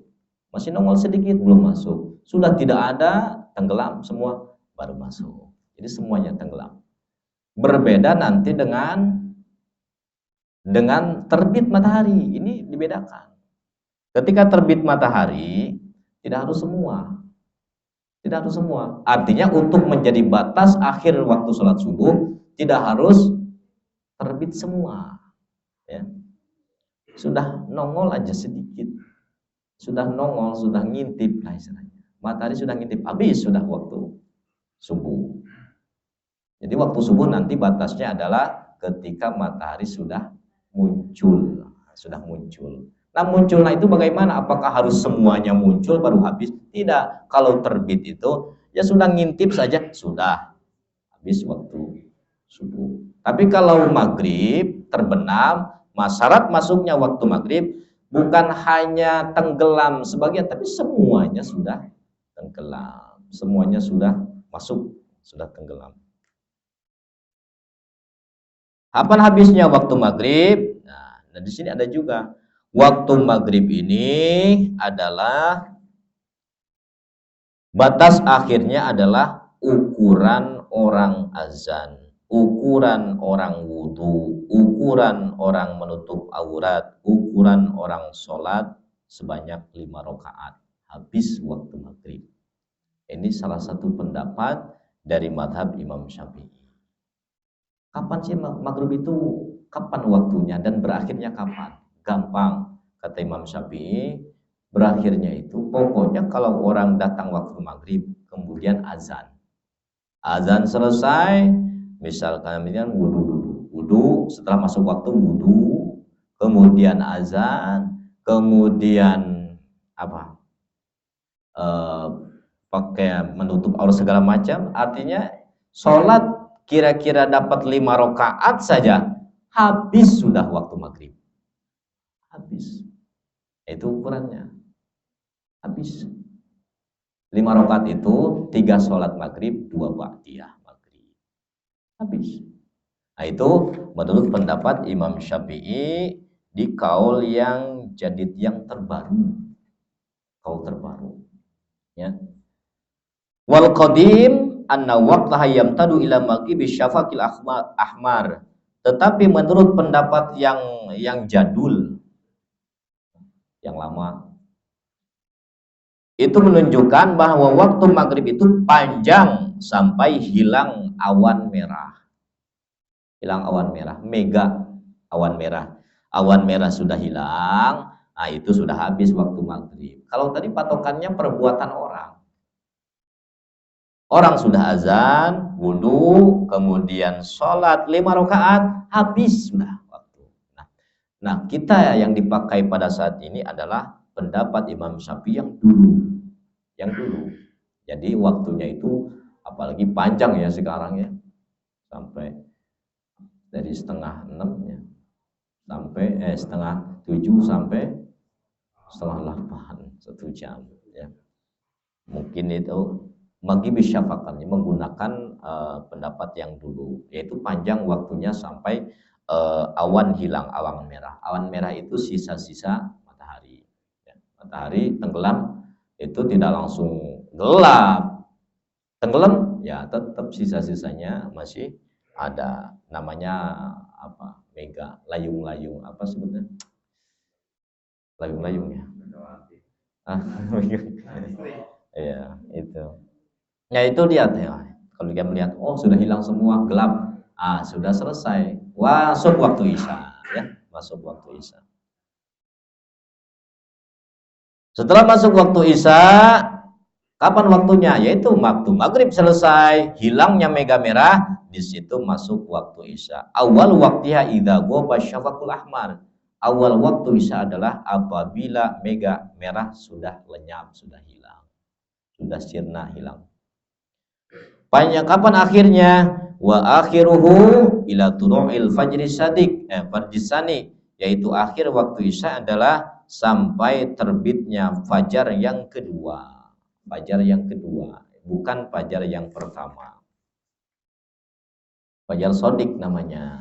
Speaker 1: Masih nongol sedikit, belum masuk. Sudah tidak ada, tenggelam semua, baru masuk. Jadi semuanya tenggelam. Berbeda nanti dengan terbit matahari. Ini dibedakan. Ketika terbit matahari, tidak harus semua. Tidak harus semua. Artinya untuk menjadi batas akhir waktu sholat subuh, tidak harus terbit semua. Ya. Sudah nongol aja sedikit. Sudah nongol, sudah ngintip. Nah, istilahnya. Matahari sudah ngintip. Habis sudah waktu subuh. Jadi waktu subuh nanti batasnya adalah ketika matahari sudah muncul. Sudah muncul. Nah munculnya itu bagaimana? Apakah harus semuanya muncul baru habis? Tidak. Kalau terbit itu ya sudah ngintip saja sudah habis waktu subuh. Tapi kalau maghrib terbenam, syarat masuknya waktu maghrib bukan hanya tenggelam sebagian, tapi semuanya sudah tenggelam. Semuanya sudah masuk, sudah tenggelam. Kapan habisnya waktu maghrib? Nah di sini ada juga. Waktu maghrib ini adalah batas akhirnya adalah ukuran orang azan, ukuran orang wudhu, ukuran orang menutup aurat, ukuran orang sholat sebanyak 5 rakaat. Habis waktu maghrib. Ini salah satu pendapat dari madhab Imam Syafi'i. Kapan sih maghrib itu? Kapan waktunya dan berakhirnya kapan? Gampang, kata Imam Syafi'i, berakhirnya itu pokoknya kalau orang datang waktu maghrib kemudian azan selesai, misalkan wudhu dulu, wudhu, setelah masuk waktu wudhu, kemudian azan, kemudian apa pakai menutup aurat segala macam, artinya sholat kira-kira dapat 5 rakaat saja habis sudah waktu maghrib. Habis. Itu ukurannya. Habis. 5 rakaat itu 3 sholat maghrib, 2 ba'diyah maghrib. Habis. Nah itu menurut pendapat Imam Syafi'i di kaul yang jadid, yang terbaru. Kaul terbaru. Ya. Wal qadim anna waqtaha yamtadu ila maghribi syafaqil ahmar. Tetapi menurut pendapat yang jadul, yang lama, itu menunjukkan bahwa waktu maghrib itu panjang sampai hilang awan merah. Hilang awan merah, mega awan merah. Awan merah sudah hilang, nah itu sudah habis waktu maghrib. Kalau tadi patokannya perbuatan orang. Orang sudah azan, wudhu, kemudian sholat 5 rakaat, habis sudah waktu. Nah, kita yang dipakai pada saat ini adalah pendapat Imam Syafi'i yang dulu. Yang dulu. Jadi waktunya itu apalagi panjang ya sekarang ya. Sampai dari setengah 6 ya. Sampai setengah 7 sampai setengah 8, 1 jam ya. Mungkin itu maghrib syafakan menggunakan pendapat yang dulu, yaitu panjang waktunya sampai awan hilang, awan merah. Awan merah itu sisa-sisa matahari. Ya. Matahari tenggelam itu tidak langsung gelap. Tenggelam ya tetap sisa-sisanya masih ada. Namanya apa? Mega, layung-layung, apa sebutnya? Layung-layung ya. Ya, itu. Ya itu lihat ya. Kalau dia melihat, oh sudah hilang semua, gelap. Ah, sudah selesai. Masuk waktu Isya, ya, masuk waktu Isya. Setelah masuk waktu Isya, kapan waktunya? Yaitu waktu maghrib selesai, hilangnya mega merah, di situ masuk waktu Isya. Awal waktiha idza ghaba syafaqul ahmar. Awal waktu Isya adalah apabila mega merah sudah lenyap, sudah hilang, sudah sirna hilang. Panjang kapan akhirnya? Wa akhiruhu ila tulu'il fajri sadiq, fajri sani, yaitu akhir waktu Isya adalah sampai terbitnya fajar yang kedua. Fajar yang kedua, bukan fajar yang pertama. Fajar sodik namanya.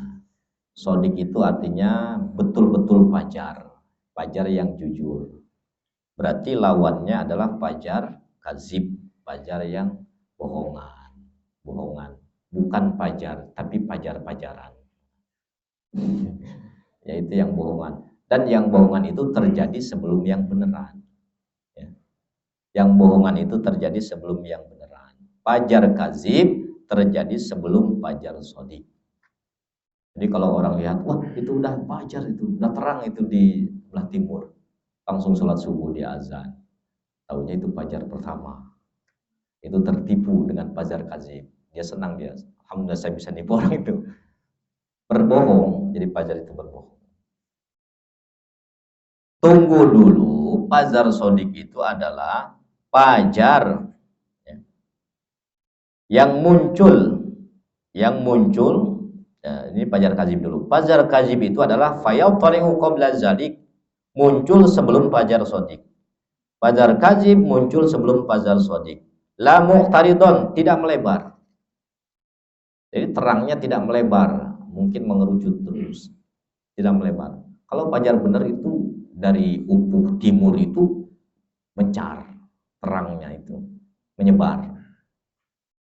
Speaker 1: Sodik itu artinya betul-betul fajar, fajar yang jujur. Berarti lawannya adalah fajar kazib, fajar yang bohongan. Bohongan, bukan fajar tapi pajar-pajaran. Yaitu yang bohongan, dan yang bohongan itu terjadi sebelum yang beneran ya. Yang bohongan itu terjadi sebelum yang beneran. Fajar kazib terjadi sebelum fajar sodik. Jadi kalau orang lihat, wah itu udah fajar, itu udah terang itu di belah timur, langsung sholat subuh di azan, tahunya itu fajar pertama, itu tertipu dengan fajar kazib. Dia senang, dia alhamdulillah saya bisa nipu orang itu. Berbohong, jadi fajar itu berbohong. Tunggu dulu, fajar sodik itu adalah fajar ya, yang muncul ya, ini fajar kazib dulu. Fajar kazib itu adalah fayatari'u qabla zalik, muncul sebelum fajar sodik. Fajar kazib muncul sebelum fajar sodik. La muqtaridon, tidak melebar. Jadi terangnya tidak melebar, mungkin mengerucut terus, tidak melebar. Kalau fajar benar itu dari ufuk timur itu mencar, terangnya itu menyebar.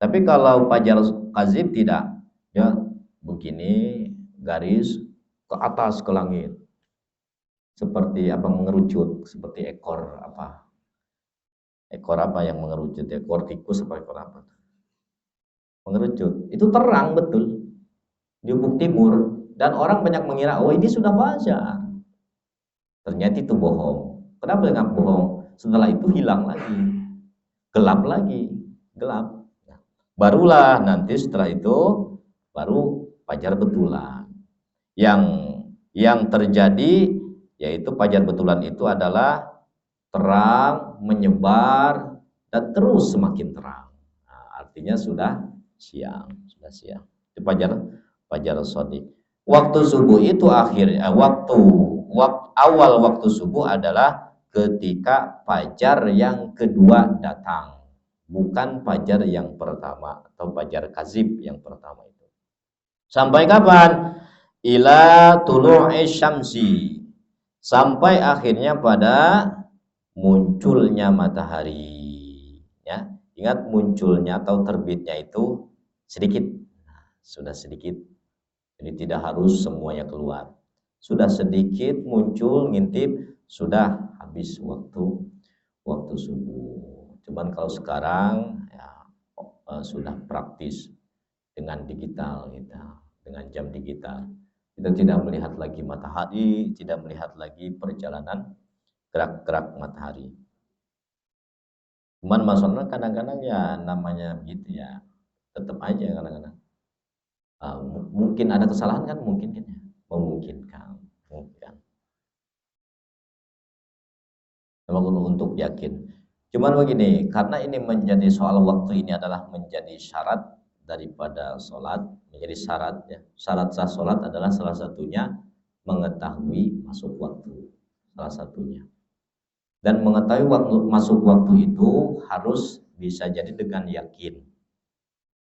Speaker 1: Tapi kalau fajar kazib tidak, ya begini garis ke atas ke langit, seperti apa, mengerucut, seperti ekor apa yang mengerucut, ekor tikus apa ekor apa, mengerucut. Itu terang betul di ufuk timur, dan orang banyak mengira, oh ini sudah fajar. Ternyata itu bohong. Kenapa dengan bohong? Setelah itu hilang lagi, gelap lagi, gelap. Barulah nanti setelah itu baru fajar betulan. Yang terjadi yaitu fajar betulan itu adalah terang, menyebar, dan terus semakin terang. Nah, artinya sudah siang, sudah siang. Itu fajar sodik. Waktu subuh itu awal waktu subuh adalah ketika fajar yang kedua datang, bukan fajar yang pertama atau fajar kazib yang pertama itu. Sampai kapan? Ila tulu'i syamsi, sampai akhirnya pada munculnya matahari ya. Ingat, munculnya atau terbitnya itu sedikit, sudah sedikit, jadi tidak harus semuanya keluar. Sudah sedikit muncul, ngintip, sudah habis waktu subuh. Cuman kalau sekarang ya, sudah praktis dengan digital kita, dengan jam digital. Kita tidak melihat lagi matahari, tidak melihat lagi perjalanan gerak-gerak matahari. Cuman maksudnya kadang-kadang ya namanya begitu ya, tetap aja kadang-kadang mungkin ada kesalahan kan, mungkin kan ya, memungkinkan mungkin. Untuk yakin. Cuman begini, karena ini menjadi soal waktu, ini adalah menjadi syarat daripada sholat, menjadi syarat ya. Syarat sah sholat adalah salah satunya mengetahui masuk waktu, salah satunya. Dan mengetahui masuk waktu itu harus bisa jadi dengan yakin.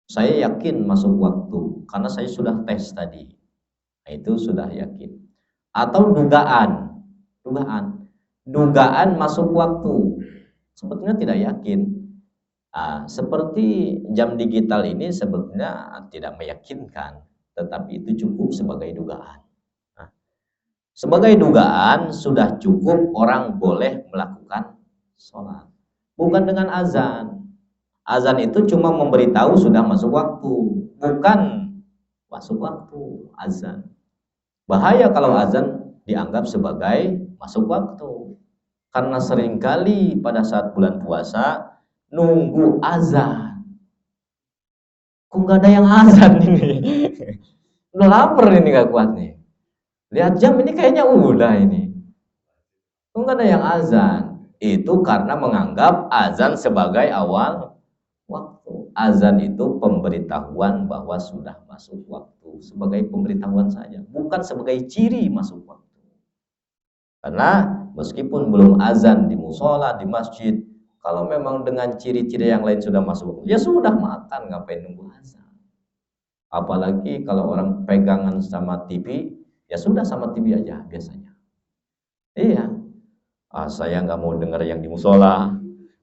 Speaker 1: Saya yakin masuk waktu karena saya sudah tes tadi. Nah, itu sudah yakin. Atau dugaan masuk waktu, sebetulnya tidak yakin. Seperti jam digital ini sebetulnya tidak meyakinkan, tetapi itu cukup sebagai dugaan. Sebagai dugaan sudah cukup orang boleh melakukan sholat. bukan dengan azan. Azan itu cuma memberitahu sudah masuk waktu, bukan masuk waktu azan. Bahaya kalau azan dianggap sebagai masuk waktu. Karena seringkali pada saat bulan puasa nunggu azan. Kok nggak ada yang azan ini? Udah lapar ini, gak kuat nih. Lihat jam ini kayaknya udah ini. Kok nggak ada yang azan? Itu karena menganggap azan sebagai awal waktu. Azan itu pemberitahuan bahwa sudah masuk waktu, sebagai pemberitahuan saja, bukan sebagai ciri masuk waktu. Karena meskipun belum azan di musola, di masjid, kalau memang dengan ciri-ciri yang lain sudah masuk waktu, ya sudah makan, ngapain nunggu azan. Apalagi kalau orang pegangan sama TV, ya sudah sama TV aja biasanya. Iya, saya nggak mau dengar yang di musola,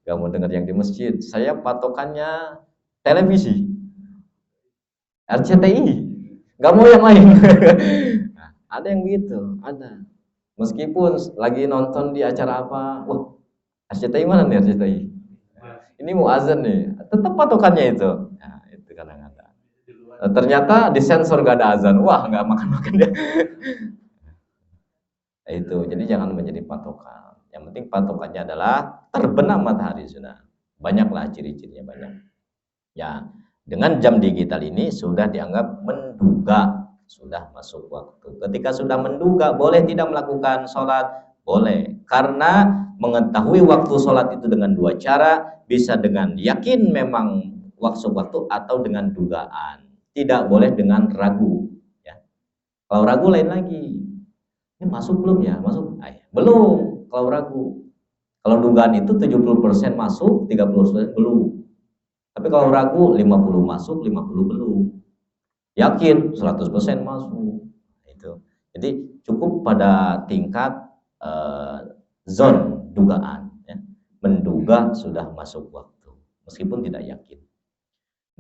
Speaker 1: nggak mau dengar yang di masjid. Saya patokannya televisi, RCTI, nggak mau yang lain. Nah, ada yang begitu, ada. Meskipun lagi nonton di acara apa, wah RCTI mana nih RCTI? Ini mau azan nih, tetap patokannya itu. Nah, itu kadang-kadang. Ternyata disensor gak ada azan, wah nggak makan-makan dia. Itu, jadi jangan menjadi patokan. Yang penting patokannya adalah terbenam matahari sudah. Banyaklah ciri-cirinya banyak. Ya, dengan jam digital ini sudah dianggap menduga sudah masuk waktu. Ketika sudah menduga, boleh tidak melakukan sholat? Boleh. Karena mengetahui waktu sholat itu dengan dua cara, bisa dengan yakin memang waktu atau dengan dugaan. Tidak boleh dengan ragu. Ya. Kalau ragu lain lagi. Ini masuk belum ya? Masuk? Belum. Kalau ragu. Kalau dugaan itu 70% masuk, 30% belum. Tapi kalau ragu 50 masuk, 50 belum. Yakin 100% masuk. Itu. Jadi cukup pada tingkat zon dugaan. Ya. Menduga sudah masuk waktu. Meskipun tidak yakin.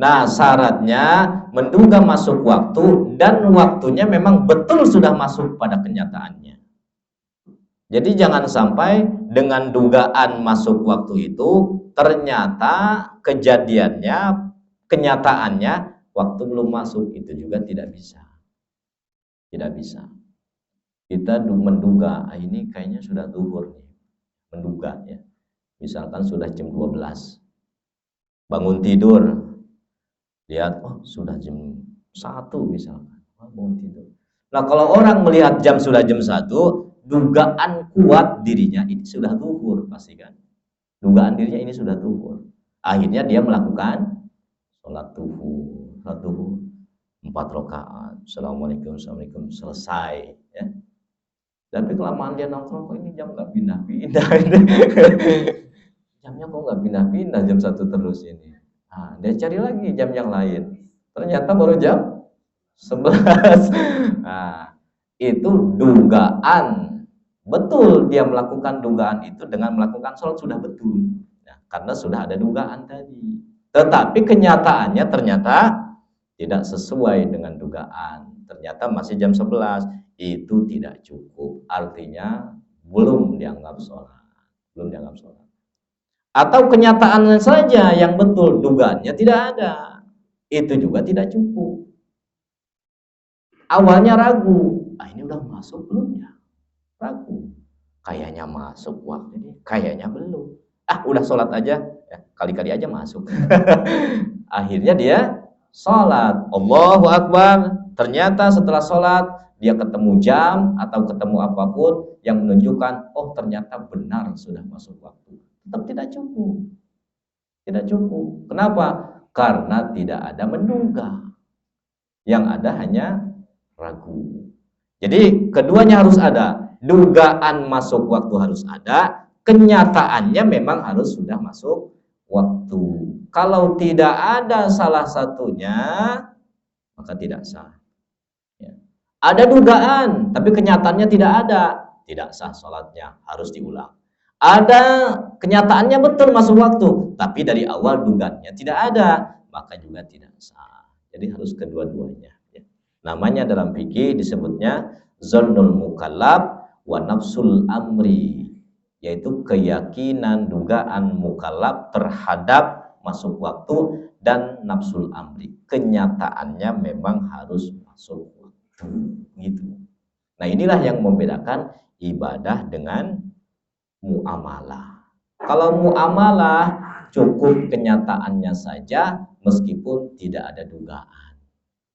Speaker 1: Nah, syaratnya menduga masuk waktu dan waktunya memang betul sudah masuk pada kenyataannya. Jadi jangan sampai dengan dugaan masuk waktu itu ternyata kejadiannya, kenyataannya waktu belum masuk, itu juga tidak bisa. Tidak bisa. Kita menduga, ini kayaknya sudah zuhur nih. Menduga ya. Misalkan sudah jam 12. Bangun tidur. Lihat, oh sudah jam 1 misalkan, bangun tidur. Nah kalau orang melihat jam sudah jam 1, dugaan kuat dirinya ini sudah zuhur pasti kan. Dugaan dirinya ini sudah zuhur. Akhirnya dia melakukan sholat zuhur. 4 rakaat. Assalamualaikum, assalamualaikum, selesai. Ya. Tapi kelamaan dia nongkrong, kok ini jam nggak pindah-pindah. Jamnya kok nggak pindah-pindah jam 1 terus ini. Nah, dia cari lagi jam yang lain. Ternyata baru jam 11. Nah, itu dugaan. Betul dia melakukan dugaan itu dengan melakukan sholat sudah betul. Nah, karena sudah ada dugaan tadi. Tetapi kenyataannya ternyata tidak sesuai dengan dugaan. Ternyata masih jam 11. Itu tidak cukup. Artinya belum dianggap sholat. Belum dianggap sholat. Atau kenyataannya saja yang betul, dugaannya tidak ada, itu juga tidak cukup. Awalnya ragu, ini udah masuk belum ya? Ragu, kayaknya masuk waktu ini, kayaknya belum. Udah sholat aja, ya, kali-kali aja masuk. Akhirnya dia sholat, Allahu Akbar. Ternyata setelah sholat dia ketemu jam atau ketemu apapun yang menunjukkan, oh ternyata benar sudah masuk waktu. Tetap tidak cukup. Tidak cukup. Kenapa? Karena tidak ada menduga. Yang ada hanya ragu. Jadi keduanya harus ada. Dugaan masuk waktu harus ada. Kenyataannya memang harus sudah masuk waktu. Kalau tidak ada salah satunya, maka tidak sah. Ya. Ada dugaan, tapi kenyataannya tidak ada. Tidak sah sholatnya, harus diulang. Ada kenyataannya betul masuk waktu, tapi dari awal dugaannya tidak ada, maka juga tidak sah. Jadi harus kedua-duanya. Ya. Namanya dalam fikih disebutnya zonnul mukallaf wa nafsul amri. yaitu keyakinan, dugaan mukallaf terhadap masuk waktu dan nafsul amri. Kenyataannya memang harus masuk waktu, gitu. Nah, inilah yang membedakan ibadah dengan muamalah. Kalau muamalah cukup kenyataannya saja meskipun tidak ada dugaan.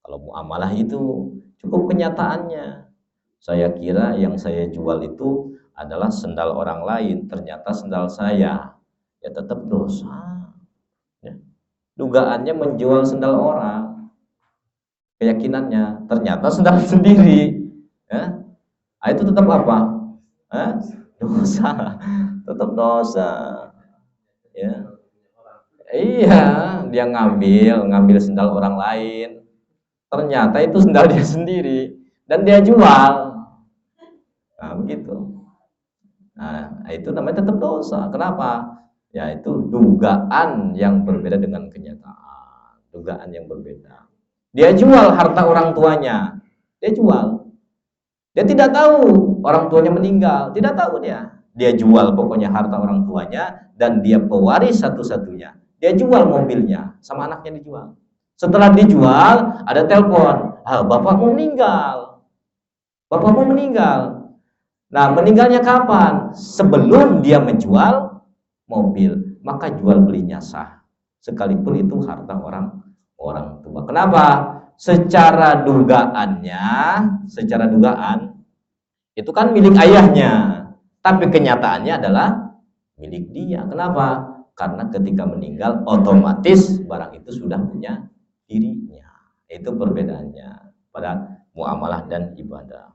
Speaker 1: Kalau muamalah itu cukup kenyataannya. Saya kira yang saya jual itu adalah sendal orang lain, ternyata sendal saya. Ya tetap dosa. Ya. Dugaannya menjual sendal orang, keyakinannya ternyata sendal sendiri. Ya. Nah, itu tetap apa? Dosa. Tetap dosa. Ya. Iya, dia ngambil sendal orang lain. Ternyata itu sendal dia sendiri dan dia jual. Nah, begitu. Nah, itu namanya tetap dosa. Kenapa? Ya, itu dugaan yang berbeda dengan kenyataan. Dugaan yang berbeda. Dia jual harta orang tuanya. Dia jual. Dia tidak tahu orang tuanya meninggal. Tidak tahu dia. Dia jual pokoknya harta orang tuanya dan dia pewaris satu-satunya. Dia jual mobilnya, sama anaknya dijual. Setelah dijual, ada telepon. Bapakmu meninggal. Bapakmu meninggal. Nah, meninggalnya kapan? Sebelum dia menjual mobil, maka jual belinya sah. Sekalipun itu harta orang tua. Kenapa? Secara dugaan itu kan milik ayahnya, tapi kenyataannya adalah milik dia. Kenapa? Karena ketika meninggal otomatis barang itu sudah punya dirinya. Itu perbedaannya pada muamalah dan ibadah.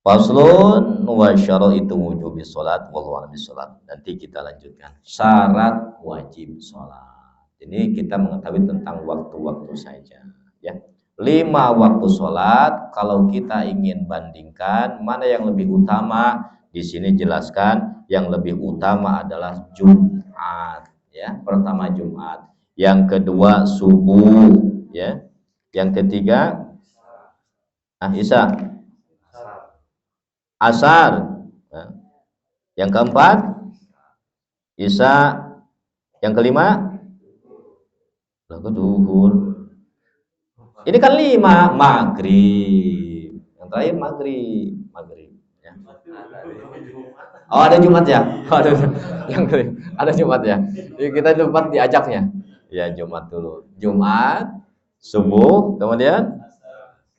Speaker 1: Faslun wa syaraitu wujubi sholat wallahu a'lam bishawab. Nanti kita lanjutkan syarat wajib sholat. Ini kita mengetahui tentang waktu-waktu saja, ya. 5 waktu sholat. Kalau kita ingin bandingkan mana yang lebih utama, di sini jelaskan yang lebih utama adalah Jumat, ya. Pertama Jumat, yang kedua subuh, ya. Yang ketiga Isya, asar, ya. Yang keempat Isya, yang kelima duhur. Ini kan 5, maghrib. Yang terakhir maghrib, ya. Oh, ada Jumat ya? Oh, ada Jumat ya? Jadi kita Jumat diajaknya. Ya, Jumat dulu. Jumat, subuh, kemudian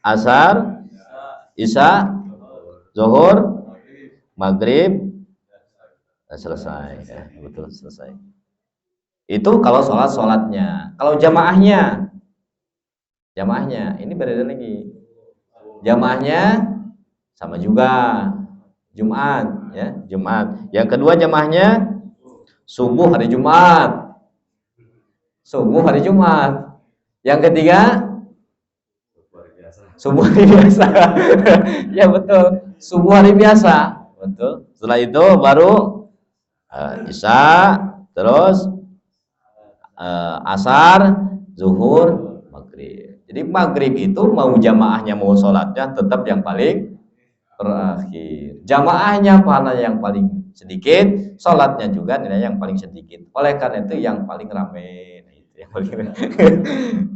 Speaker 1: asar, isya, zuhur, maghrib, selesai. Ya, betul, selesai. Itu kalau sholatnya. Kalau jamaahnya ini berbeda lagi. Jamaahnya sama juga. Jumat, ya, Jumat. Yang kedua jamaahnya subuh hari Jumat. Subuh hari Jumat. Yang ketiga subuh hari biasa. Ya betul, subuh hari biasa. Betul. Setelah itu baru Isya, terus asar, zuhur, maghrib. Jadi maghrib itu mau jamaahnya mau sholatnya tetap yang paling terakhir. Jamaahnya pahala yang paling sedikit, sholatnya juga nilai yang paling sedikit. Oleh karena itu yang paling ramai, itu yang paling ramai.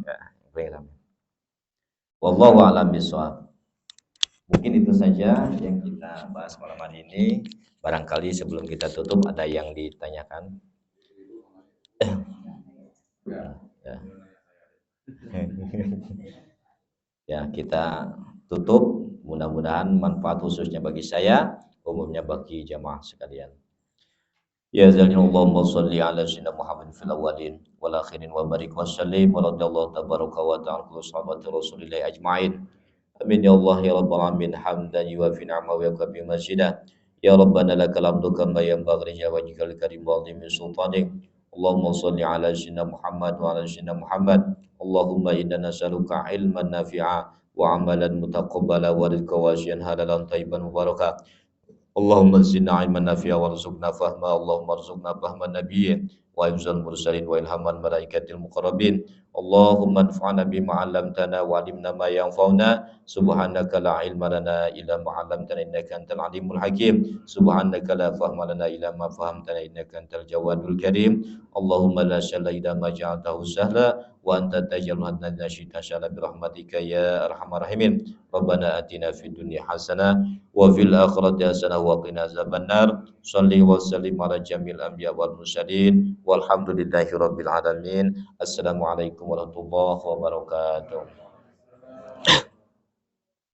Speaker 1: Ya, yang paling ramai. Wallahu a'lam bishawab. Mungkin itu saja yang kita bahas malam hari ini. Barangkali sebelum kita tutup ada yang ditanyakan. Ya, kita tutup. Mudah-mudahan manfaat khususnya bagi saya, umumnya bagi jamaah sekalian. Ya Allahumma sholli ala sayyidina Muhammad fil awwalin wal akhirin wa barik wa sallim wa radhiyallahu tabaraka wa ta'ala kullu sahabati Rasulillah ajma'in. Amin ya Allah ya rabbal alamin hamdan yuwafi ni'amahu wa yakfi masjidah. Ya rabbana lakal hamdu kama yanbaghi li wajhikal karim wa 'azimi sultanik. Allahumma sholli ala sayyidina Muhammad wa ala sayyidina Muhammad. Allahumma inna nas'aluka ilman nafi'a wa amalan mutaqabbala wa rizqan wasi'an halalan thayyiban mubarakah. Allahumma zidna ilman nafi'a warzuqna fahma. Allahumma arzuqna fahman nabiyyin wa hifzal mursalin wa ilhamal malaikatil muqarrabin. Allahumma anfa'na bima 'allamtana wa 'allimna ma yanfa'una. Subhanaka la ilma lana illa ma 'allamtana innaka antal alimul hakim. Subhanaka la fahma lana illa ma fahamtana innaka antal jawadul karim. Allahumma la sahla illa ma ja'altahu sahla wa anta taj'alul hazna idza syi'ta sahla bi rahmatika ya arhamar rahimin. Rabbana atina fid dunya hasanah wa fil akhirati hasanah wa qina azabannar. Shalli wa sallim ala jamil anbiya wal mursalin walhamdulillahi rabbil alamin. Assalamualaikum warahmatullahi wabarakatuh.